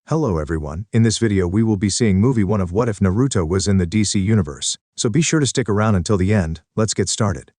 Hello everyone, in this video we will be seeing movie 1 of What If Naruto was in the DC universe, so be sure to stick around until the end. Let's get started.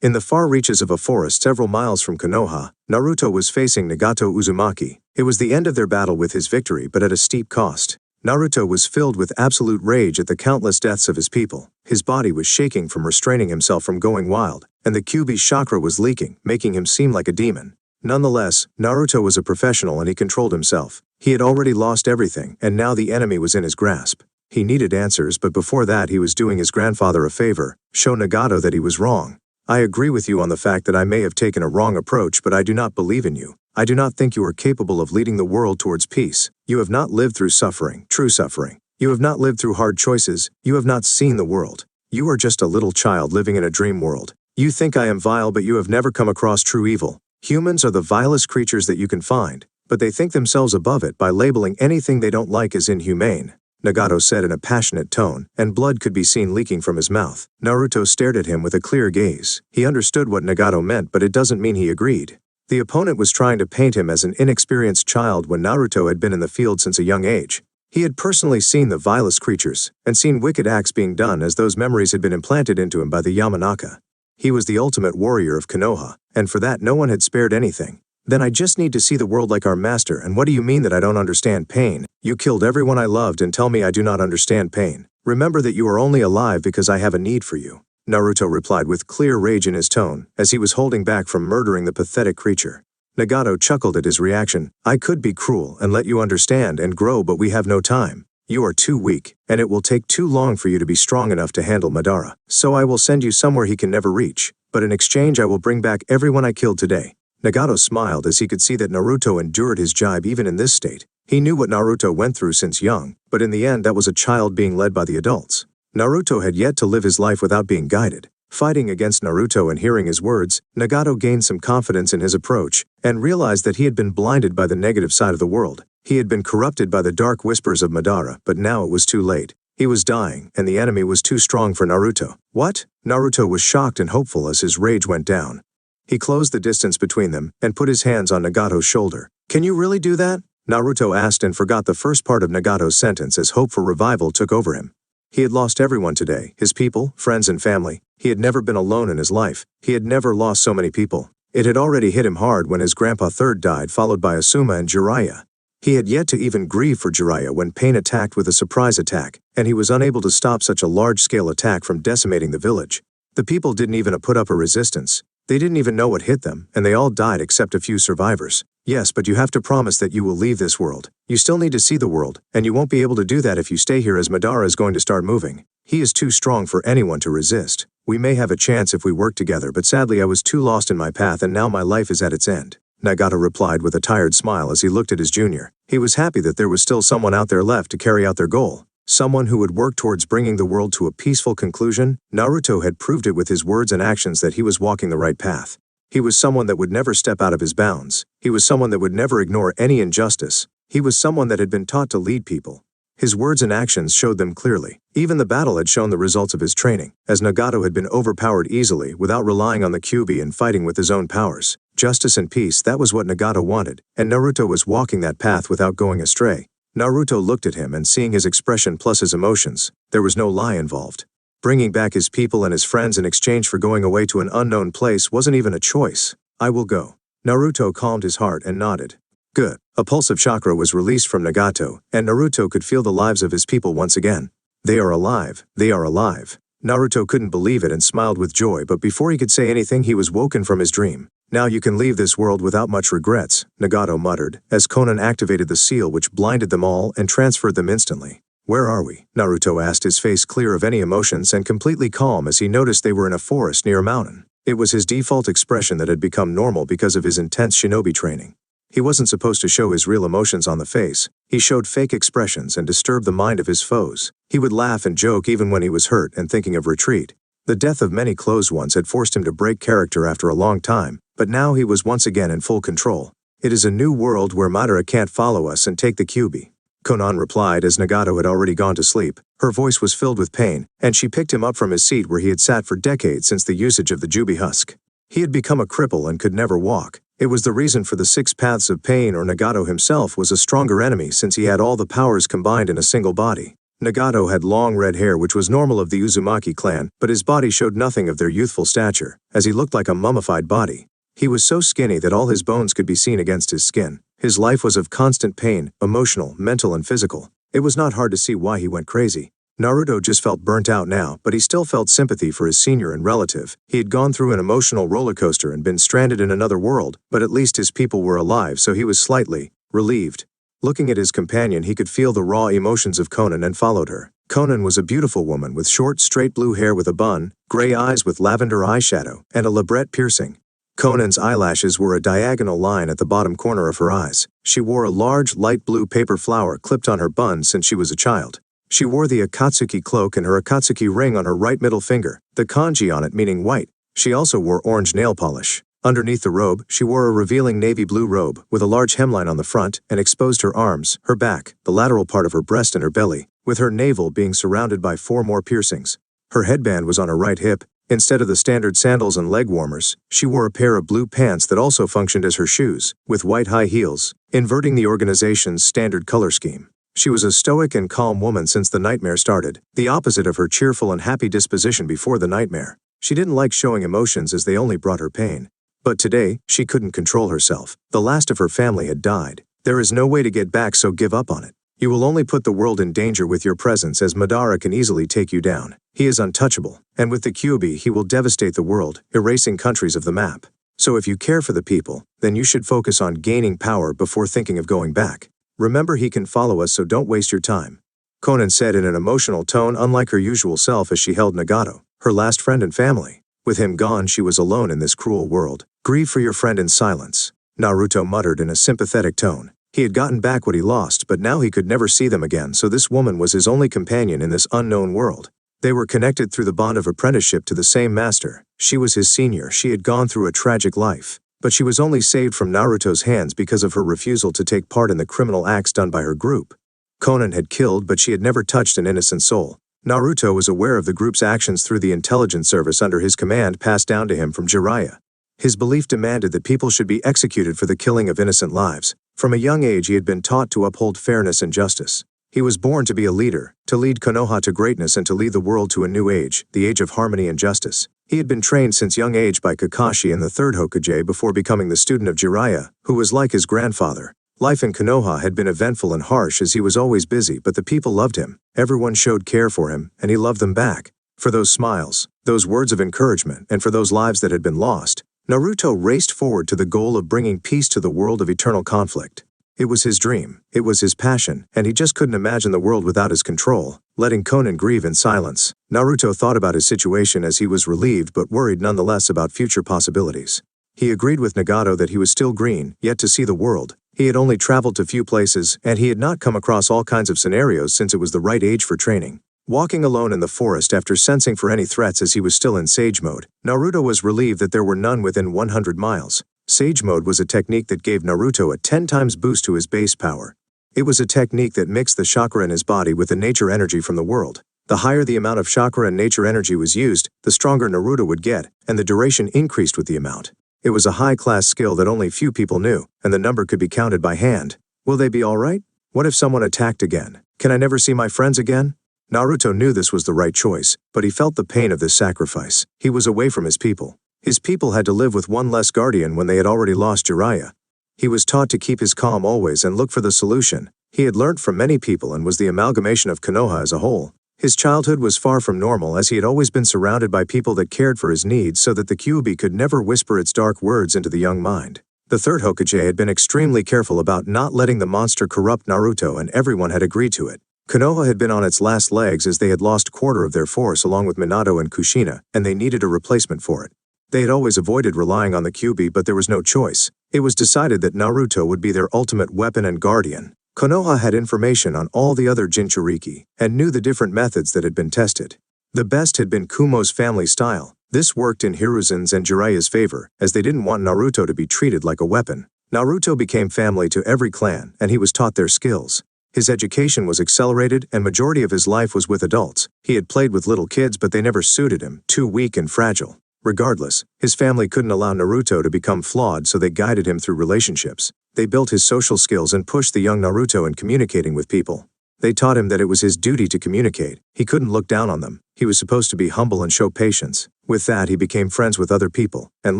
In the far reaches of a forest several miles from Konoha, Naruto was facing Nagato Uzumaki. It was the end of their battle with his victory, but at a steep cost. Naruto was filled with absolute rage at the countless deaths of his people. His body was shaking from restraining himself from going wild, and the Kyuubi's chakra was leaking, making him seem like a demon. Nonetheless, Naruto was a professional and he controlled himself. He had already lost everything, and now the enemy was in his grasp. He needed answers, but before that he was doing his grandfather a favor, show Nagato that he was wrong. I agree with you on the fact that I may have taken a wrong approach, but I do not believe in you. I do not think you are capable of leading the world towards peace. You have not lived through suffering, true suffering. You have not lived through hard choices. You have not seen the world. You are just a little child living in a dream world. You think I am vile, but you have never come across true evil. Humans are the vilest creatures that you can find, but they think themselves above it by labeling anything they don't like as inhumane, Nagato said in a passionate tone, and blood could be seen leaking from his mouth. Naruto stared at him with a clear gaze. He understood what Nagato meant, but it doesn't mean he agreed. The opponent was trying to paint him as an inexperienced child when Naruto had been in the field since a young age. He had personally seen the vilest creatures, and seen wicked acts being done as those memories had been implanted into him by the Yamanaka. He was the ultimate warrior of Konoha, and for that no one had spared anything. Then I just need to see the world like our master, and what do you mean that I don't understand pain? You killed everyone I loved and tell me I do not understand pain. Remember that you are only alive because I have a need for you, Naruto replied with clear rage in his tone, as he was holding back from murdering the pathetic creature. Nagato chuckled at his reaction. I could be cruel and let you understand and grow, but we have no time. You are too weak, and it will take too long for you to be strong enough to handle Madara. So I will send you somewhere he can never reach, but in exchange I will bring back everyone I killed today. Nagato smiled as he could see that Naruto endured his jibe even in this state. He knew what Naruto went through since young, but in the end that was a child being led by the adults. Naruto had yet to live his life without being guided. Fighting against Naruto and hearing his words, Nagato gained some confidence in his approach, and realized that he had been blinded by the negative side of the world. He had been corrupted by the dark whispers of Madara, but now it was too late. He was dying, and the enemy was too strong for Naruto. What? Naruto was shocked and hopeful as his rage went down. He closed the distance between them, and put his hands on Nagato's shoulder. Can you really do that? Naruto asked and forgot the first part of Nagato's sentence as hope for revival took over him. He had lost everyone today, his people, friends and family. He had never been alone in his life. He had never lost so many people. It had already hit him hard when his grandpa third died, followed by Asuma and Jiraiya. He had yet to even grieve for Jiraiya when Pain attacked with a surprise attack, and he was unable to stop such a large-scale attack from decimating the village. The people didn't even put up a resistance. They didn't even know what hit them, and they all died except a few survivors. Yes, but you have to promise that you will leave this world. You still need to see the world, and you won't be able to do that if you stay here, as Madara is going to start moving. He is too strong for anyone to resist. We may have a chance if we work together, but sadly I was too lost in my path and now my life is at its end, Nagato replied with a tired smile as he looked at his junior. He was happy that there was still someone out there left to carry out their goal. Someone who would work towards bringing the world to a peaceful conclusion. Naruto had proved it with his words and actions that he was walking the right path. He was someone that would never step out of his bounds. He was someone that would never ignore any injustice. He was someone that had been taught to lead people. His words and actions showed them clearly. Even the battle had shown the results of his training, as Nagato had been overpowered easily without relying on the Kyuubi and fighting with his own powers. Justice and peace, that was what Nagato wanted, and Naruto was walking that path without going astray. Naruto looked at him, and seeing his expression plus his emotions, there was no lie involved. Bringing back his people and his friends in exchange for going away to an unknown place wasn't even a choice. I will go. Naruto calmed his heart and nodded. Good. A pulse of chakra was released from Nagato, and Naruto could feel the lives of his people once again. They are alive. They are alive. Naruto couldn't believe it and smiled with joy, but before he could say anything he was woken from his dream. Now you can leave this world without much regrets, Nagato muttered, as Konan activated the seal which blinded them all and transferred them instantly. Where are we? Naruto asked, his face clear of any emotions and completely calm as he noticed they were in a forest near a mountain. It was his default expression that had become normal because of his intense shinobi training. He wasn't supposed to show his real emotions on the face. He showed fake expressions and disturbed the mind of his foes. He would laugh and joke even when he was hurt and thinking of retreat. The death of many close ones had forced him to break character after a long time, but now he was once again in full control. It is a new world where Madara can't follow us and take the Kyuubi, Konan replied as Nagato had already gone to sleep. Her voice was filled with pain, and she picked him up from his seat where he had sat for decades since the usage of the Jubi husk. He had become a cripple and could never walk. It was the reason for the 6 paths of pain, or Nagato himself was a stronger enemy since he had all the powers combined in a single body. Nagato had long red hair, which was normal of the Uzumaki clan, but his body showed nothing of their youthful stature, as he looked like a mummified body. He was so skinny that all his bones could be seen against his skin. His life was of constant pain, emotional, mental and physical. It was not hard to see why he went crazy. Naruto just felt burnt out now, but he still felt sympathy for his senior and relative. He had gone through an emotional roller coaster and been stranded in another world, but at least his people were alive, so he was slightly relieved. Looking at his companion, he could feel the raw emotions of Konan and followed her. Konan was a beautiful woman with short, straight blue hair with a bun, gray eyes with lavender eyeshadow, and a labret piercing. Konan's eyelashes were a diagonal line at the bottom corner of her eyes. She wore a large, light blue paper flower clipped on her bun since she was a child. She wore the Akatsuki cloak and her Akatsuki ring on her right middle finger, the kanji on it meaning white. She also wore orange nail polish. Underneath the robe, she wore a revealing navy blue robe, with a large hemline on the front, and exposed her arms, her back, the lateral part of her breast and her belly, with her navel being surrounded by 4 more piercings. Her headband was on her right hip. Instead of the standard sandals and leg warmers, she wore a pair of blue pants that also functioned as her shoes, with white high heels, inverting the organization's standard color scheme. She was a stoic and calm woman since the nightmare started, the opposite of her cheerful and happy disposition before the nightmare. She didn't like showing emotions as they only brought her pain. But today, she couldn't control herself. The last of her family had died. There is no way to get back, so give up on it. You will only put the world in danger with your presence, as Madara can easily take you down. He is untouchable, and with the Kyuubi he will devastate the world, erasing countries of the map. So if you care for the people, then you should focus on gaining power before thinking of going back. Remember, he can follow us, so don't waste your time. Konan said in an emotional tone, unlike her usual self, as she held Nagato, her last friend and family. With him gone, she was alone in this cruel world. Grieve for your friend in silence, Naruto muttered in a sympathetic tone. He had gotten back what he lost, but now he could never see them again, so this woman was his only companion in this unknown world. They were connected through the bond of apprenticeship to the same master. She was his senior. She had gone through a tragic life, but she was only saved from Naruto's hands because of her refusal to take part in the criminal acts done by her group. Konan had killed, but she had never touched an innocent soul. Naruto was aware of the group's actions through the intelligence service under his command passed down to him from Jiraiya. His belief demanded that people should be executed for the killing of innocent lives. From a young age he had been taught to uphold fairness and justice. He was born to be a leader, to lead Konoha to greatness and to lead the world to a new age, the age of harmony and justice. He had been trained since young age by Kakashi and the 3rd Hokage before becoming the student of Jiraiya, who was like his grandfather. Life in Konoha had been eventful and harsh as he was always busy, but the people loved him. Everyone showed care for him, and he loved them back. For those smiles, those words of encouragement, and for those lives that had been lost, Naruto raced forward to the goal of bringing peace to the world of eternal conflict. It was his dream, it was his passion, and he just couldn't imagine the world without his control. Letting Konan grieve in silence, Naruto thought about his situation as he was relieved but worried nonetheless about future possibilities. He agreed with Nagato that he was still green, yet to see the world. He had only traveled to few places, and he had not come across all kinds of scenarios since it was the right age for training. Walking alone in the forest after sensing for any threats as he was still in Sage Mode, Naruto was relieved that there were none within 100 miles. Sage Mode was a technique that gave Naruto a 10 times boost to his base power. It was a technique that mixed the chakra in his body with the nature energy from the world. The higher the amount of chakra and nature energy was used, the stronger Naruto would get, and the duration increased with the amount. It was a high-class skill that only few people knew, and the number could be counted by hand. Will they be alright? What if someone attacked again? Can I never see my friends again? Naruto knew this was the right choice, but he felt the pain of this sacrifice. He was away from his people. His people had to live with one less guardian when they had already lost Jiraiya. He was taught to keep his calm always and look for the solution. He had learnt from many people and was the amalgamation of Konoha as a whole. His childhood was far from normal as he had always been surrounded by people that cared for his needs so that the Kyuubi could never whisper its dark words into the young mind. The 3rd Hokage had been extremely careful about not letting the monster corrupt Naruto, and everyone had agreed to it. Konoha had been on its last legs as they had lost quarter of their force along with Minato and Kushina, and they needed a replacement for it. They had always avoided relying on the Kyuubi, but there was no choice. It was decided that Naruto would be their ultimate weapon and guardian. Konoha had information on all the other Jinchuriki, and knew the different methods that had been tested. The best had been Kumo's family style. This worked in Hiruzen's and Jiraiya's favor, as they didn't want Naruto to be treated like a weapon. Naruto became family to every clan, and he was taught their skills. His education was accelerated, and majority of his life was with adults. He had played with little kids, but they never suited him, too weak and fragile. Regardless, his family couldn't allow Naruto to become flawed, so they guided him through relationships. They built his social skills and pushed the young Naruto in communicating with people. They taught him that it was his duty to communicate. He couldn't look down on them. He was supposed to be humble and show patience. With that, he became friends with other people and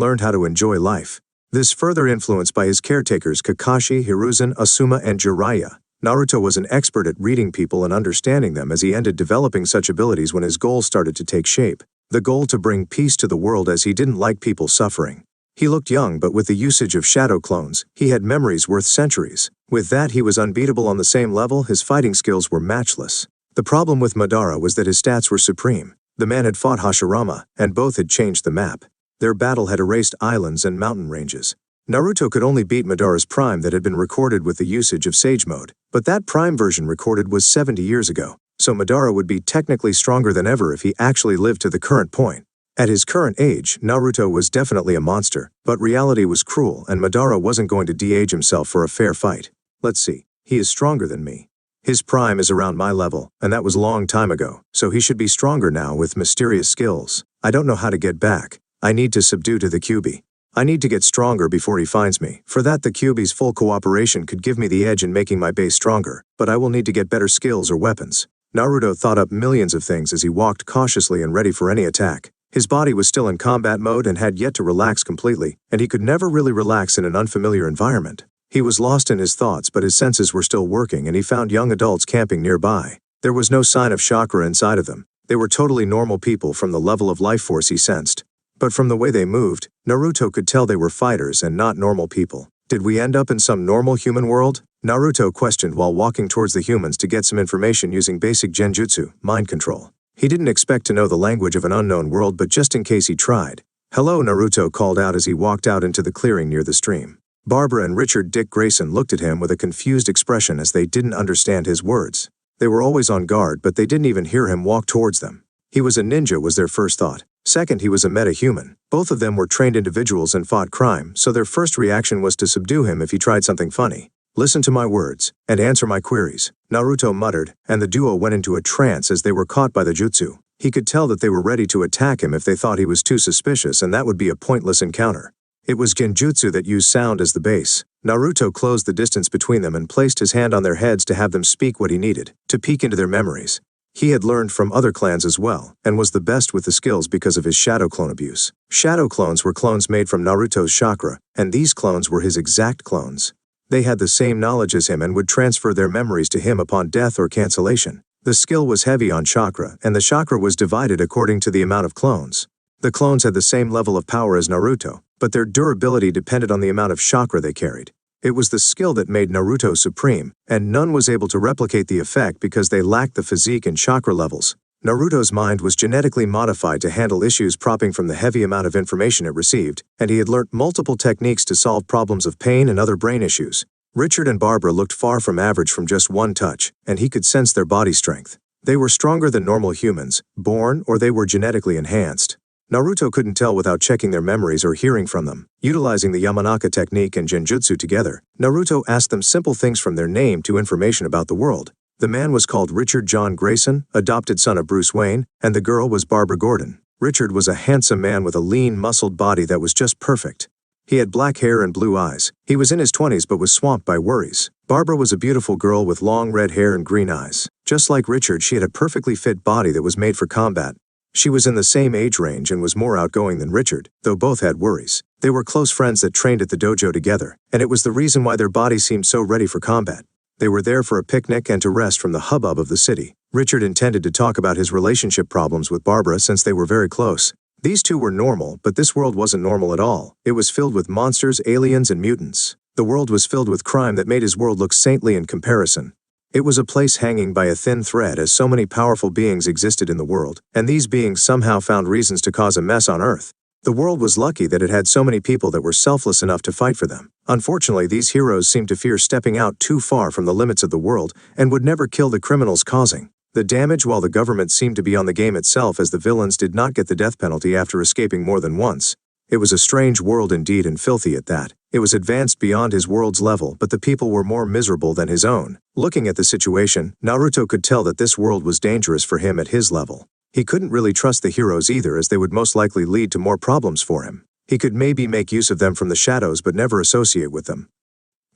learned how to enjoy life. This further influenced by his caretakers Kakashi, Hiruzen, Asuma, and Jiraiya. Naruto was an expert at reading people and understanding them as he ended developing such abilities when his goal started to take shape. The goal to bring peace to the world, as he didn't like people suffering. He looked young, but with the usage of shadow clones, he had memories worth centuries. With that, he was unbeatable on the same level. His fighting skills were matchless. The problem with Madara was that his stats were supreme. The man had fought Hashirama, and both had changed the map. Their battle had erased islands and mountain ranges. Naruto could only beat Madara's prime that had been recorded with the usage of Sage Mode, but that prime version recorded was 70 years ago, so Madara would be technically stronger than ever if he actually lived to the current point. At his current age, Naruto was definitely a monster, but reality was cruel and Madara wasn't going to de-age himself for a fair fight. Let's see, he is stronger than me. His prime is around my level, and that was a long time ago, so he should be stronger now with mysterious skills. I don't know how to get back. I need to subdue to the Kyuubi. I need to get stronger before he finds me. For that, the Kyuubi's full cooperation could give me the edge in making my base stronger, but I will need to get better skills or weapons. Naruto thought up millions of things as he walked cautiously and ready for any attack. His body was still in combat mode and had yet to relax completely, and he could never really relax in an unfamiliar environment. He was lost in his thoughts, but his senses were still working and he found young adults camping nearby. There was no sign of chakra inside of them. They were totally normal people from the level of life force he sensed. But from the way they moved, Naruto could tell they were fighters and not normal people. Did we end up in some normal human world? Naruto questioned while walking towards the humans to get some information using basic genjutsu, mind control. He didn't expect to know the language of an unknown world, but just in case he tried. "Hello," Naruto called out as he walked out into the clearing near the stream. Barbara and Richard Dick Grayson looked at him with a confused expression as they didn't understand his words. They were always on guard, but they didn't even hear him walk towards them. He was a ninja was their first thought. Second, he was a meta-human. Both of them were trained individuals and fought crime, so their first reaction was to subdue him if he tried something funny. "Listen to my words, and answer my queries," Naruto muttered, and the duo went into a trance as they were caught by the jutsu. He could tell that they were ready to attack him if they thought he was too suspicious, and that would be a pointless encounter. It was genjutsu that used sound as the base. Naruto closed the distance between them and placed his hand on their heads to have them speak what he needed, to peek into their memories. He had learned from other clans as well, and was the best with the skills because of his shadow clone abuse. Shadow clones were clones made from Naruto's chakra, and these clones were his exact clones. They had the same knowledge as him and would transfer their memories to him upon death or cancellation. The skill was heavy on chakra, and the chakra was divided according to the amount of clones. The clones had the same level of power as Naruto, but their durability depended on the amount of chakra they carried. It was the skill that made Naruto supreme, and none was able to replicate the effect because they lacked the physique and chakra levels. Naruto's mind was genetically modified to handle issues propping from the heavy amount of information it received, and he had learnt multiple techniques to solve problems of pain and other brain issues. Richard and Barbara looked far from average from just one touch, and he could sense their body strength. They were stronger than normal humans, born or they were genetically enhanced. Naruto couldn't tell without checking their memories or hearing from them. Utilizing the Yamanaka technique and genjutsu together, Naruto asked them simple things from their name to information about the world. The man was called Richard John Grayson, adopted son of Bruce Wayne, and the girl was Barbara Gordon. Richard was a handsome man with a lean, muscled body that was just perfect. He had black hair and blue eyes. He was in his 20s but was swamped by worries. Barbara was a beautiful girl with long red hair and green eyes. Just like Richard, she had a perfectly fit body that was made for combat. She was in the same age range and was more outgoing than Richard, though both had worries. They were close friends that trained at the dojo together, and it was the reason why their bodies seemed so ready for combat. They were there for a picnic and to rest from the hubbub of the city. Richard intended to talk about his relationship problems with Barbara since they were very close. These two were normal, but this world wasn't normal at all. It was filled with monsters, aliens, and mutants. The world was filled with crime that made his world look saintly in comparison. It was a place hanging by a thin thread as so many powerful beings existed in the world, and these beings somehow found reasons to cause a mess on Earth. The world was lucky that it had so many people that were selfless enough to fight for them. Unfortunately, these heroes seemed to fear stepping out too far from the limits of the world and would never kill the criminals causing the damage, while the government seemed to be on the game itself as the villains did not get the death penalty after escaping more than once. It was a strange world indeed, and filthy at that. It was advanced beyond his world's level, but the people were more miserable than his own. Looking at the situation, Naruto could tell that this world was dangerous for him at his level. He couldn't really trust the heroes either, as they would most likely lead to more problems for him. He could maybe make use of them from the shadows but never associate with them.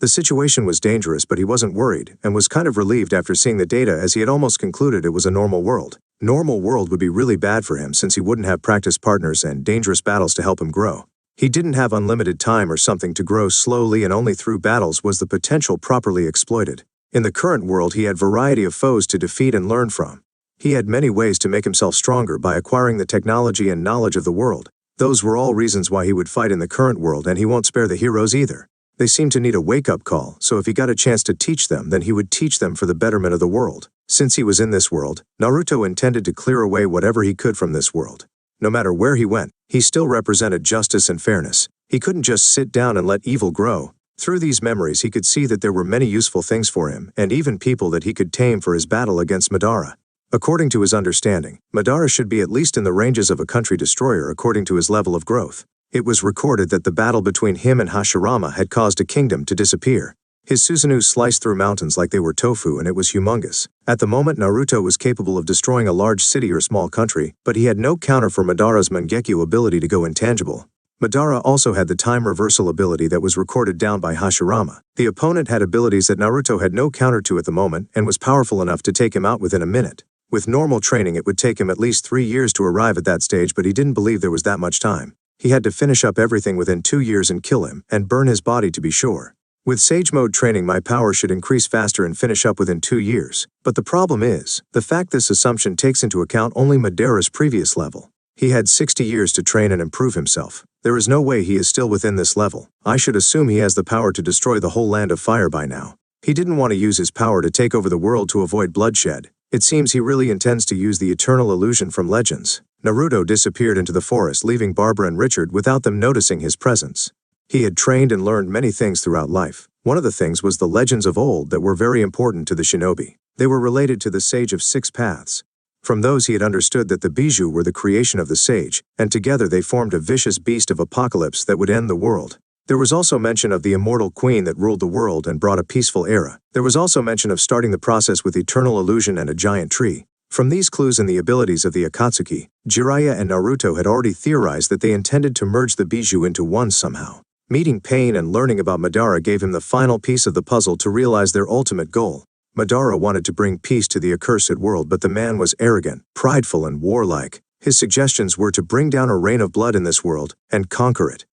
The situation was dangerous, but he wasn't worried, and was kind of relieved after seeing the data, as he had almost concluded it was a normal world. Normal world would be really bad for him since he wouldn't have practice partners and dangerous battles to help him grow. He didn't have unlimited time or something to grow slowly, and only through battles was the potential properly exploited. In the current world he had variety of foes to defeat and learn from. He had many ways to make himself stronger by acquiring the technology and knowledge of the world. Those were all reasons why he would fight in the current world, and he won't spare the heroes either. They seem to need a wake-up call, so if he got a chance to teach them, then he would teach them for the betterment of the world. Since he was in this world, Naruto intended to clear away whatever he could from this world. No matter where he went, he still represented justice and fairness. He couldn't just sit down and let evil grow. Through these memories he could see that there were many useful things for him, and even people that he could tame for his battle against Madara. According to his understanding, Madara should be at least in the ranges of a country destroyer according to his level of growth. It was recorded that the battle between him and Hashirama had caused a kingdom to disappear. His Susanoo sliced through mountains like they were tofu, and it was humongous. At the moment, Naruto was capable of destroying a large city or small country, but he had no counter for Madara's Mangekyo ability to go intangible. Madara also had the time reversal ability that was recorded down by Hashirama. The opponent had abilities that Naruto had no counter to at the moment, and was powerful enough to take him out within a minute. With normal training it would take him at least 3 years to arrive at that stage, but he didn't believe there was that much time. He had to finish up everything within 2 years and kill him, and burn his body to be sure. With Sage Mode training my power should increase faster and finish up within 2 years. But the problem is, the fact this assumption takes into account only Madara's previous level. He had 60 years to train and improve himself. There is no way he is still within this level. I should assume he has the power to destroy the whole land of fire by now. He didn't want to use his power to take over the world to avoid bloodshed. It seems he really intends to use the eternal illusion from Legends. Naruto disappeared into the forest, leaving Barbara and Richard without them noticing his presence. He had trained and learned many things throughout life. One of the things was the legends of old that were very important to the shinobi. They were related to the Sage of Six Paths. From those he had understood that the Bijou were the creation of the sage, and together they formed a vicious beast of apocalypse that would end the world. There was also mention of the immortal queen that ruled the world and brought a peaceful era. There was also mention of starting the process with eternal illusion and a giant tree. From these clues and the abilities of the Akatsuki, Jiraiya and Naruto had already theorized that they intended to merge the Bijou into one somehow. Meeting Pain and learning about Madara gave him the final piece of the puzzle to realize their ultimate goal. Madara wanted to bring peace to the accursed world, but the man was arrogant, prideful, and warlike. His suggestions were to bring down a rain of blood in this world and conquer it.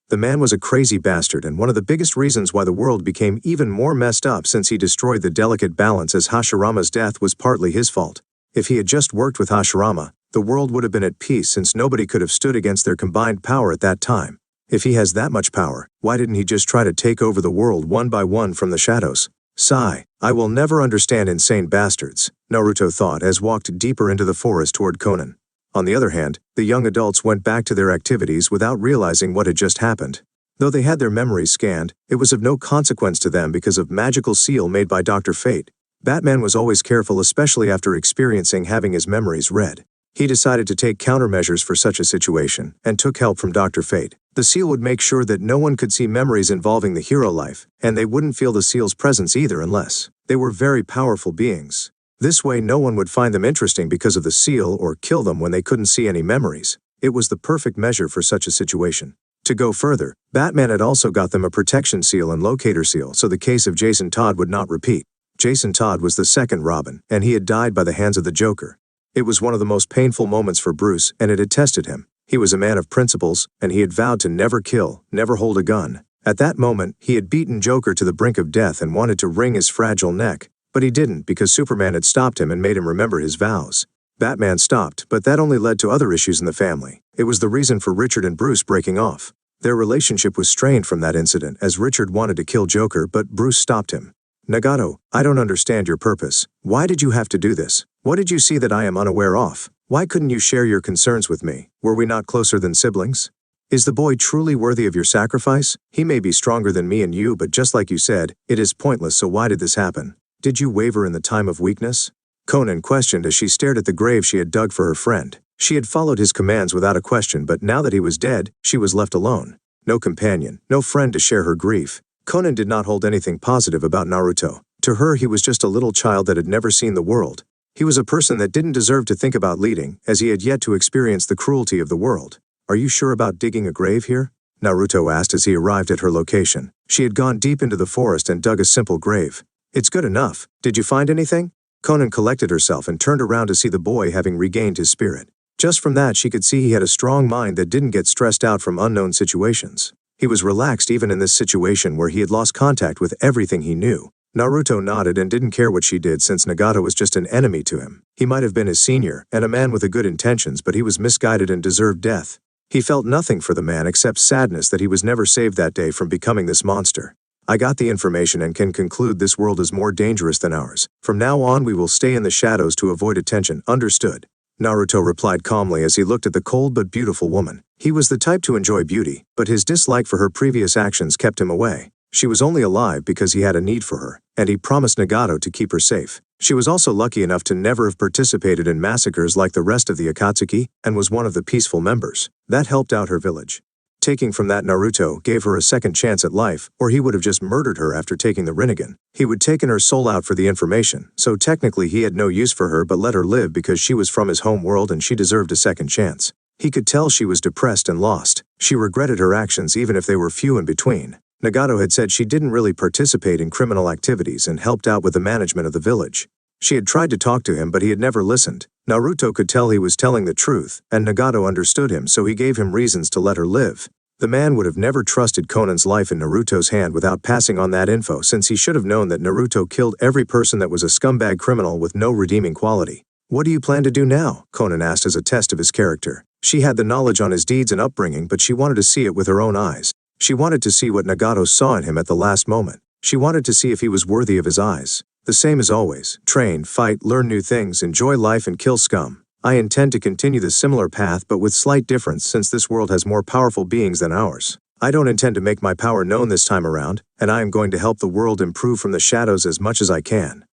The man was a crazy bastard, and one of the biggest reasons why the world became even more messed up since he destroyed the delicate balance, as Hashirama's death was partly his fault. If he had just worked with Hashirama, the world would have been at peace, since nobody could have stood against their combined power at that time. If he has that much power, why didn't he just try to take over the world one by one from the shadows? Sigh. I will never understand insane bastards, Naruto thought as walked deeper into the forest toward Konan. On the other hand, the young adults went back to their activities without realizing what had just happened. Though they had their memories scanned, it was of no consequence to them because of magical seal made by Dr. Fate. Batman was always careful, especially after experiencing having his memories read. He decided to take countermeasures for such a situation, and took help from Dr. Fate. The seal would make sure that no one could see memories involving the hero life, and they wouldn't feel the seal's presence either unless they were very powerful beings. This way no one would find them interesting because of the seal or kill them when they couldn't see any memories. It was the perfect measure for such a situation. To go further, Batman had also got them a protection seal and locator seal so the case of Jason Todd would not repeat. Jason Todd was the second Robin, and he had died by the hands of the Joker. It was one of the most painful moments for Bruce, and it had tested him. He was a man of principles, and he had vowed to never kill, never hold a gun. At that moment, he had beaten Joker to the brink of death and wanted to wring his fragile neck. But he didn't because Superman had stopped him and made him remember his vows. Batman stopped, but that only led to other issues in the family. It was the reason for Richard and Bruce breaking off. Their relationship was strained from that incident, as Richard wanted to kill Joker, but Bruce stopped him. Nagato, I don't understand your purpose. Why did you have to do this? What did you see that I am unaware of? Why couldn't you share your concerns with me? Were we not closer than siblings? Is the boy truly worthy of your sacrifice? He may be stronger than me and you, but just like you said, it is pointless, so why did this happen? Did you waver in the time of weakness? Konan questioned as she stared at the grave she had dug for her friend. She had followed his commands without a question, but now that he was dead, she was left alone. No companion, no friend to share her grief. Konan did not hold anything positive about Naruto. To her he was just a little child that had never seen the world. He was a person that didn't deserve to think about leading, as he had yet to experience the cruelty of the world. "Are you sure about digging a grave here?" Naruto asked as he arrived at her location. She had gone deep into the forest and dug a simple grave. "It's good enough. Did you find anything?" Konan collected herself and turned around to see the boy having regained his spirit. Just from that she could see he had a strong mind that didn't get stressed out from unknown situations. He was relaxed even in this situation where he had lost contact with everything he knew. Naruto nodded and didn't care what she did since Nagato was just an enemy to him. He might have been his senior and a man with good intentions, but he was misguided and deserved death. He felt nothing for the man except sadness that he was never saved that day from becoming this monster. "I got the information and can conclude this world is more dangerous than ours. From now on we will stay in the shadows to avoid attention, understood?" Naruto replied calmly as he looked at the cold but beautiful woman. He was the type to enjoy beauty, but his dislike for her previous actions kept him away. She was only alive because he had a need for her, and he promised Nagato to keep her safe. She was also lucky enough to never have participated in massacres like the rest of the Akatsuki, and was one of the peaceful members. That helped out her village. Taking from that, Naruto gave her a second chance at life, or he would have just murdered her after taking the Rinnegan. He would taken her soul out for the information, so technically he had no use for her but let her live because she was from his home world and she deserved a second chance. He could tell she was depressed and lost. She regretted her actions even if they were few in between. Nagato had said she didn't really participate in criminal activities and helped out with the management of the village. She had tried to talk to him but he had never listened. Naruto could tell he was telling the truth, and Nagato understood him, so he gave him reasons to let her live. The man would have never trusted Konan's life in Naruto's hand without passing on that info, since he should have known that Naruto killed every person that was a scumbag criminal with no redeeming quality. "What do you plan to do now?" Konan asked as a test of his character. She had the knowledge on his deeds and upbringing, but she wanted to see it with her own eyes. She wanted to see what Nagato saw in him at the last moment. She wanted to see if he was worthy of his eyes. "The same as always. Train, fight, learn new things, enjoy life and kill scum. I intend to continue the similar path but with slight difference since this world has more powerful beings than ours. I don't intend to make my power known this time around, and I am going to help the world improve from the shadows as much as I can."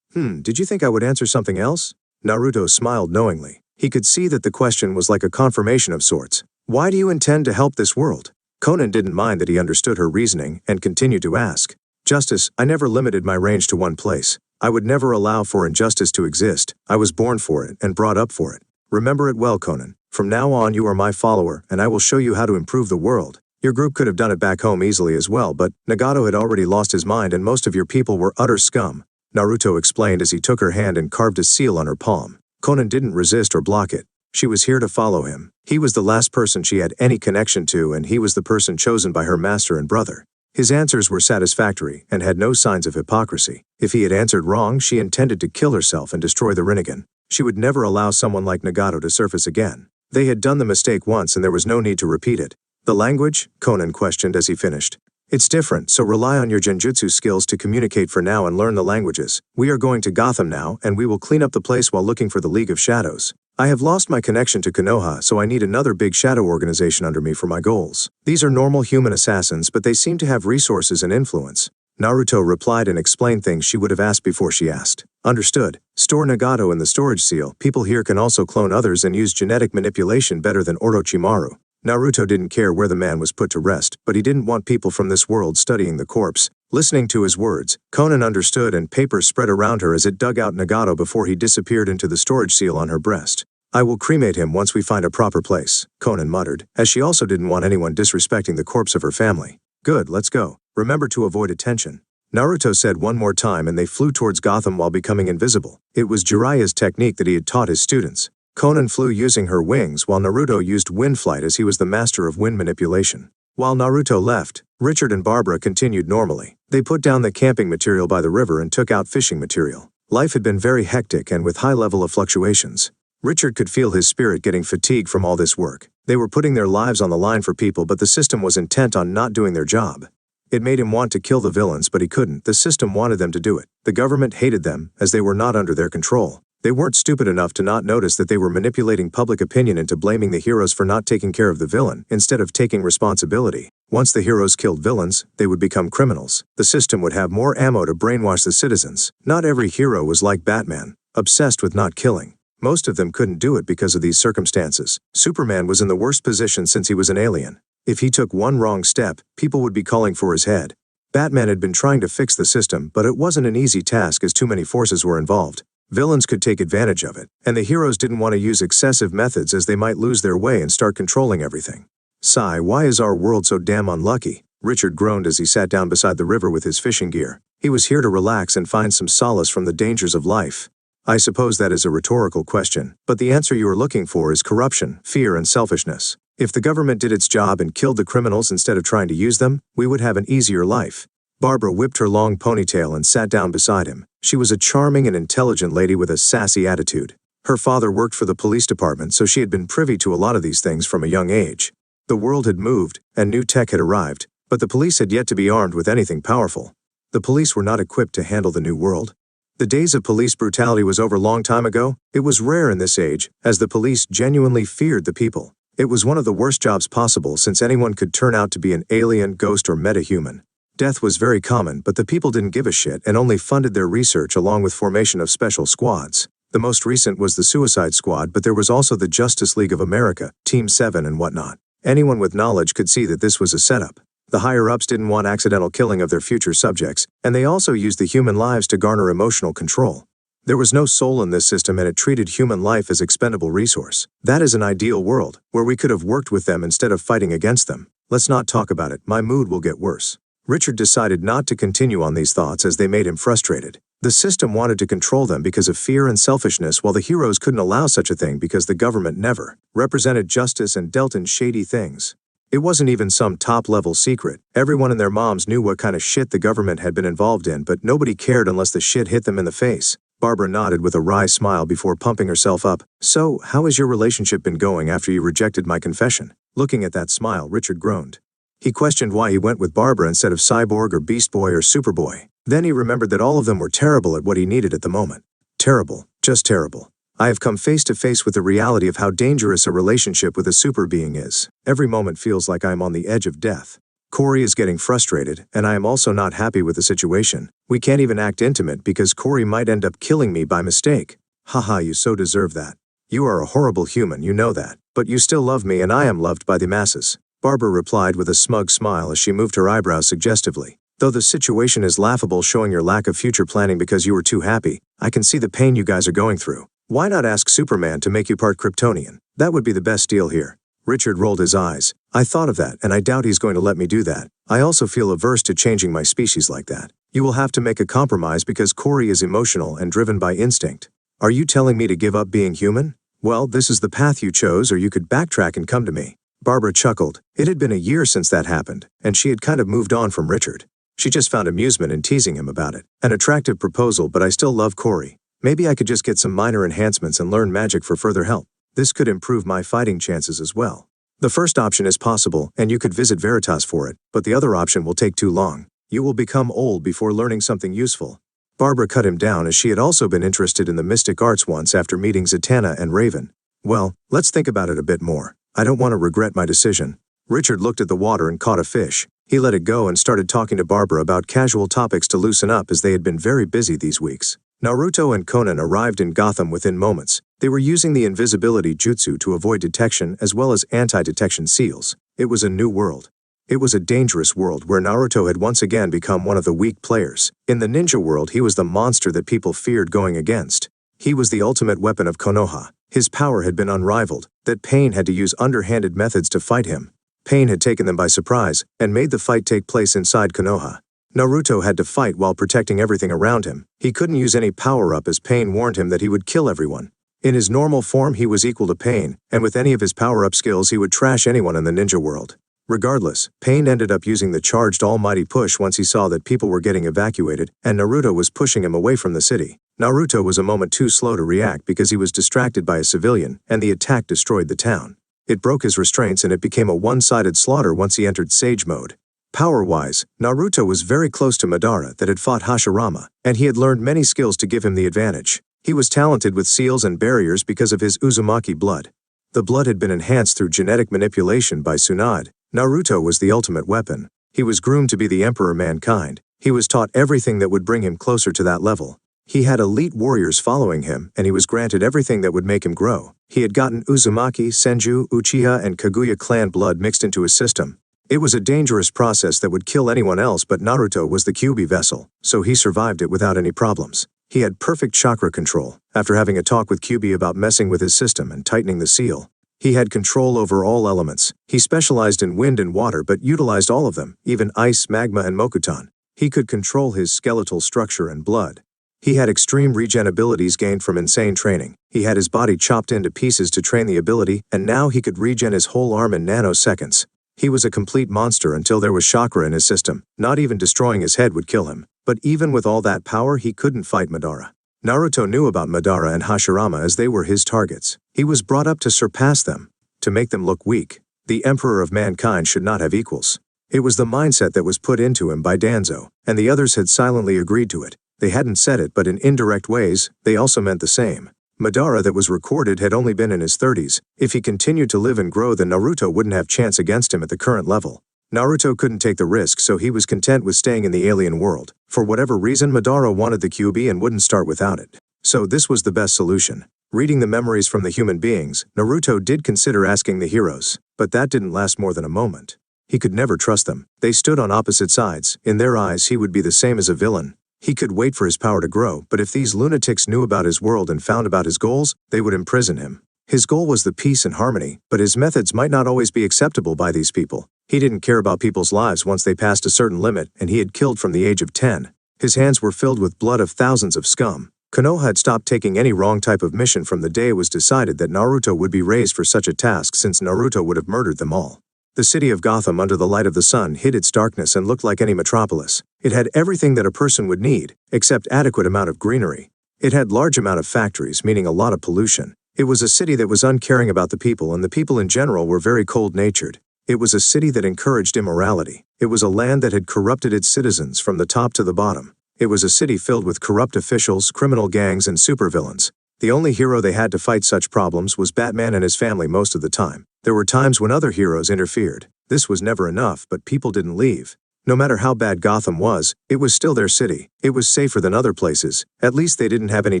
Did you think I would answer something else?" Naruto smiled knowingly. He could see that the question was like a confirmation of sorts. "Why do you intend to help this world?" Konan didn't mind that he understood her reasoning and continued to ask. "Justice, I never limited my range to one place. I would never allow for injustice to exist. I was born for it and brought up for it. Remember it well, Konan. From now on you are my follower and I will show you how to improve the world. Your group could have done it back home easily as well, but Nagato had already lost his mind and most of your people were utter scum," Naruto explained as he took her hand and carved a seal on her palm. Konan didn't resist or block it. She was here to follow him. He was the last person she had any connection to, and he was the person chosen by her master and brother. His answers were satisfactory and had no signs of hypocrisy. If he had answered wrong, she intended to kill herself and destroy the Rinnegan. She would never allow someone like Nagato to surface again. They had done the mistake once and there was no need to repeat it. "The language?" Konan questioned as he finished. "It's different, so rely on your genjutsu skills to communicate for now and learn the languages. We are going to Gotham now, and we will clean up the place while looking for the League of Shadows. I have lost my connection to Konoha, so I need another big shadow organization under me for my goals. These are normal human assassins, but they seem to have resources and influence." Naruto replied and explained things she would have asked before she asked. "Understood. Store Nagato in the storage seal. People here can also clone others and use genetic manipulation better than Orochimaru." Naruto didn't care where the man was put to rest, but he didn't want people from this world studying the corpse. Listening to his words, Konan understood and papers spread around her as it dug out Nagato before he disappeared into the storage seal on her breast. "I will cremate him once we find a proper place," Konan muttered, as she also didn't want anyone disrespecting the corpse of her family. "Good, let's go. Remember to avoid attention," Naruto said one more time, and they flew towards Gotham while becoming invisible. It was Jiraiya's technique that he had taught his students. Konan flew using her wings while Naruto used wind flight as he was the master of wind manipulation. While Naruto left, Richard and Barbara continued normally. They put down the camping material by the river and took out fishing material. Life had been very hectic and with high level of fluctuations. Richard could feel his spirit getting fatigued from all this work. They were putting their lives on the line for people, but the system was intent on not doing their job. It made him want to kill the villains, but he couldn't. The system wanted them to do it. The government hated them, as they were not under their control. They weren't stupid enough to not notice that they were manipulating public opinion into blaming the heroes for not taking care of the villain, instead of taking responsibility. Once the heroes killed villains, they would become criminals. The system would have more ammo to brainwash the citizens. Not every hero was like Batman, obsessed with not killing. Most of them couldn't do it because of these circumstances. Superman was in the worst position since he was an alien. If he took one wrong step, people would be calling for his head. Batman had been trying to fix the system, but it wasn't an easy task as too many forces were involved. Villains could take advantage of it, and the heroes didn't want to use excessive methods as they might lose their way and start controlling everything. Sigh, why is our world so damn unlucky? Richard groaned as he sat down beside the river with his fishing gear. He was here to relax and find some solace from the dangers of life. I suppose that is a rhetorical question, but the answer you are looking for is corruption, fear, and selfishness. If the government did its job and killed the criminals instead of trying to use them, we would have an easier life. Barbara whipped her long ponytail and sat down beside him. She was a charming and intelligent lady with a sassy attitude. Her father worked for the police department, so she had been privy to a lot of these things from a young age. The world had moved, and new tech had arrived, but the police had yet to be armed with anything powerful. The police were not equipped to handle the new world. The days of police brutality was over long time ago. It was rare in this age, as the police genuinely feared the people. It was one of the worst jobs possible since anyone could turn out to be an alien, ghost, or metahuman. Death was very common, but the people didn't give a shit and only funded their research along with formation of special squads. The most recent was the Suicide Squad, but there was also the Justice League of America, Team 7 and whatnot. Anyone with knowledge could see that this was a setup. The higher-ups didn't want accidental killing of their future subjects, and they also used the human lives to garner emotional control. There was no soul in this system, and it treated human life as expendable resource. That is an ideal world, where we could have worked with them instead of fighting against them. Let's not talk about it, my mood will get worse. Richard decided not to continue on these thoughts as they made him frustrated. The system wanted to control them because of fear and selfishness, while the heroes couldn't allow such a thing because the government never represented justice and dealt in shady things. It wasn't even some top-level secret. Everyone and their moms knew what kind of shit the government had been involved in, but nobody cared unless the shit hit them in the face. Barbara nodded with a wry smile before pumping herself up. So, how has your relationship been going after you rejected my confession? Looking at that smile, Richard groaned. He questioned why he went with Barbara instead of Cyborg or Beast Boy or Superboy. Then he remembered that all of them were terrible at what he needed at the moment. Terrible, just terrible. I have come face to face with the reality of how dangerous a relationship with a super being is. Every moment feels like I am on the edge of death. Corey is getting frustrated, and I am also not happy with the situation. We can't even act intimate because Corey might end up killing me by mistake. Haha, you so deserve that. You are a horrible human, you know that. But you still love me and I am loved by the masses. Barbara replied with a smug smile as she moved her eyebrows suggestively. Though the situation is laughable, showing your lack of future planning because you were too happy, I can see the pain you guys are going through. Why not ask Superman to make you part Kryptonian? That would be the best deal here. Richard rolled his eyes. I thought of that, and I doubt he's going to let me do that. I also feel averse to changing my species like that. You will have to make a compromise because Corey is emotional and driven by instinct. Are you telling me to give up being human? Well, this is the path you chose, or you could backtrack and come to me. Barbara chuckled. It had been a year since that happened, and she had kind of moved on from Richard. She just found amusement in teasing him about it. An attractive proposal, but I still love Corey. Maybe I could just get some minor enhancements and learn magic for further help. This could improve my fighting chances as well. The first option is possible, and you could visit Veritas for it, but the other option will take too long. You will become old before learning something useful. Barbara cut him down as she had also been interested in the mystic arts once after meeting Zatanna and Raven. Well, let's think about it a bit more. I don't want to regret my decision. Richard looked at the water and caught a fish. He let it go and started talking to Barbara about casual topics to loosen up as they had been very busy these weeks. Naruto and Conan arrived in Gotham within moments. They were using the invisibility jutsu to avoid detection as well as anti-detection seals. It was a new world. It was a dangerous world where Naruto had once again become one of the weak players. In the ninja world, he was the monster that people feared going against. He was the ultimate weapon of Konoha. His power had been unrivaled, that Pain had to use underhanded methods to fight him. Pain had taken them by surprise and made the fight take place inside Konoha. Naruto had to fight while protecting everything around him. He couldn't use any power-up as Pain warned him that he would kill everyone. In his normal form, he was equal to Pain, and with any of his power-up skills, he would trash anyone in the ninja world. Regardless, Pain ended up using the charged almighty push once he saw that people were getting evacuated, and Naruto was pushing him away from the city. Naruto was a moment too slow to react because he was distracted by a civilian, and the attack destroyed the town. It broke his restraints and it became a one-sided slaughter once he entered Sage mode. Power-wise, Naruto was very close to Madara that had fought Hashirama, and he had learned many skills to give him the advantage. He was talented with seals and barriers because of his Uzumaki blood. The blood had been enhanced through genetic manipulation by Tsunade. Naruto was the ultimate weapon. He was groomed to be the Emperor Mankind. He was taught everything that would bring him closer to that level. He had elite warriors following him, and he was granted everything that would make him grow. He had gotten Uzumaki, Senju, Uchiha, and Kaguya clan blood mixed into his system. It was a dangerous process that would kill anyone else, but Naruto was the QB vessel, so he survived it without any problems. He had perfect chakra control, after having a talk with QB about messing with his system and tightening the seal. He had control over all elements. He specialized in wind and water but utilized all of them, even ice, magma, and Mokutan. He could control his skeletal structure and blood. He had extreme regen abilities gained from insane training. He had his body chopped into pieces to train the ability, and now he could regen his whole arm in nanoseconds. He was a complete monster until there was chakra in his system. Not even destroying his head would kill him. But even with all that power, he couldn't fight Madara. Naruto knew about Madara and Hashirama as they were his targets. He was brought up to surpass them, to make them look weak. The Emperor of Mankind should not have equals. It was the mindset that was put into him by Danzo, and the others had silently agreed to it. They hadn't said it, but in indirect ways, they also meant the same. Madara that was recorded had only been in his 30s. If he continued to live and grow, then Naruto wouldn't have chance against him at the current level. Naruto couldn't take the risk, so he was content with staying in the alien world. For whatever reason, Madara wanted the QB and wouldn't start without it. So this was the best solution. Reading the memories from the human beings, Naruto did consider asking the heroes, but that didn't last more than a moment. He could never trust them. They stood on opposite sides. In their eyes, he would be the same as a villain. He could wait for his power to grow, but if these lunatics knew about his world and found about his goals, they would imprison him. His goal was the peace and harmony, but his methods might not always be acceptable by these people. He didn't care about people's lives once they passed a certain limit, and he had killed from the age of 10. His hands were filled with blood of thousands of scum. Konoha had stopped taking any wrong type of mission from the day it was decided that Naruto would be raised for such a task, since Naruto would have murdered them all. The city of Gotham under the light of the sun hid its darkness and looked like any metropolis. It had everything that a person would need, except adequate amount of greenery. It had large amount of factories, meaning a lot of pollution. It was a city that was uncaring about the people, and the people in general were very cold-natured. It was a city that encouraged immorality. It was a land that had corrupted its citizens from the top to the bottom. It was a city filled with corrupt officials, criminal gangs, and supervillains. The only hero they had to fight such problems was Batman and his family most of the time. There were times when other heroes interfered. This was never enough, but people didn't leave. No matter how bad Gotham was, it was still their city. It was safer than other places. At least they didn't have any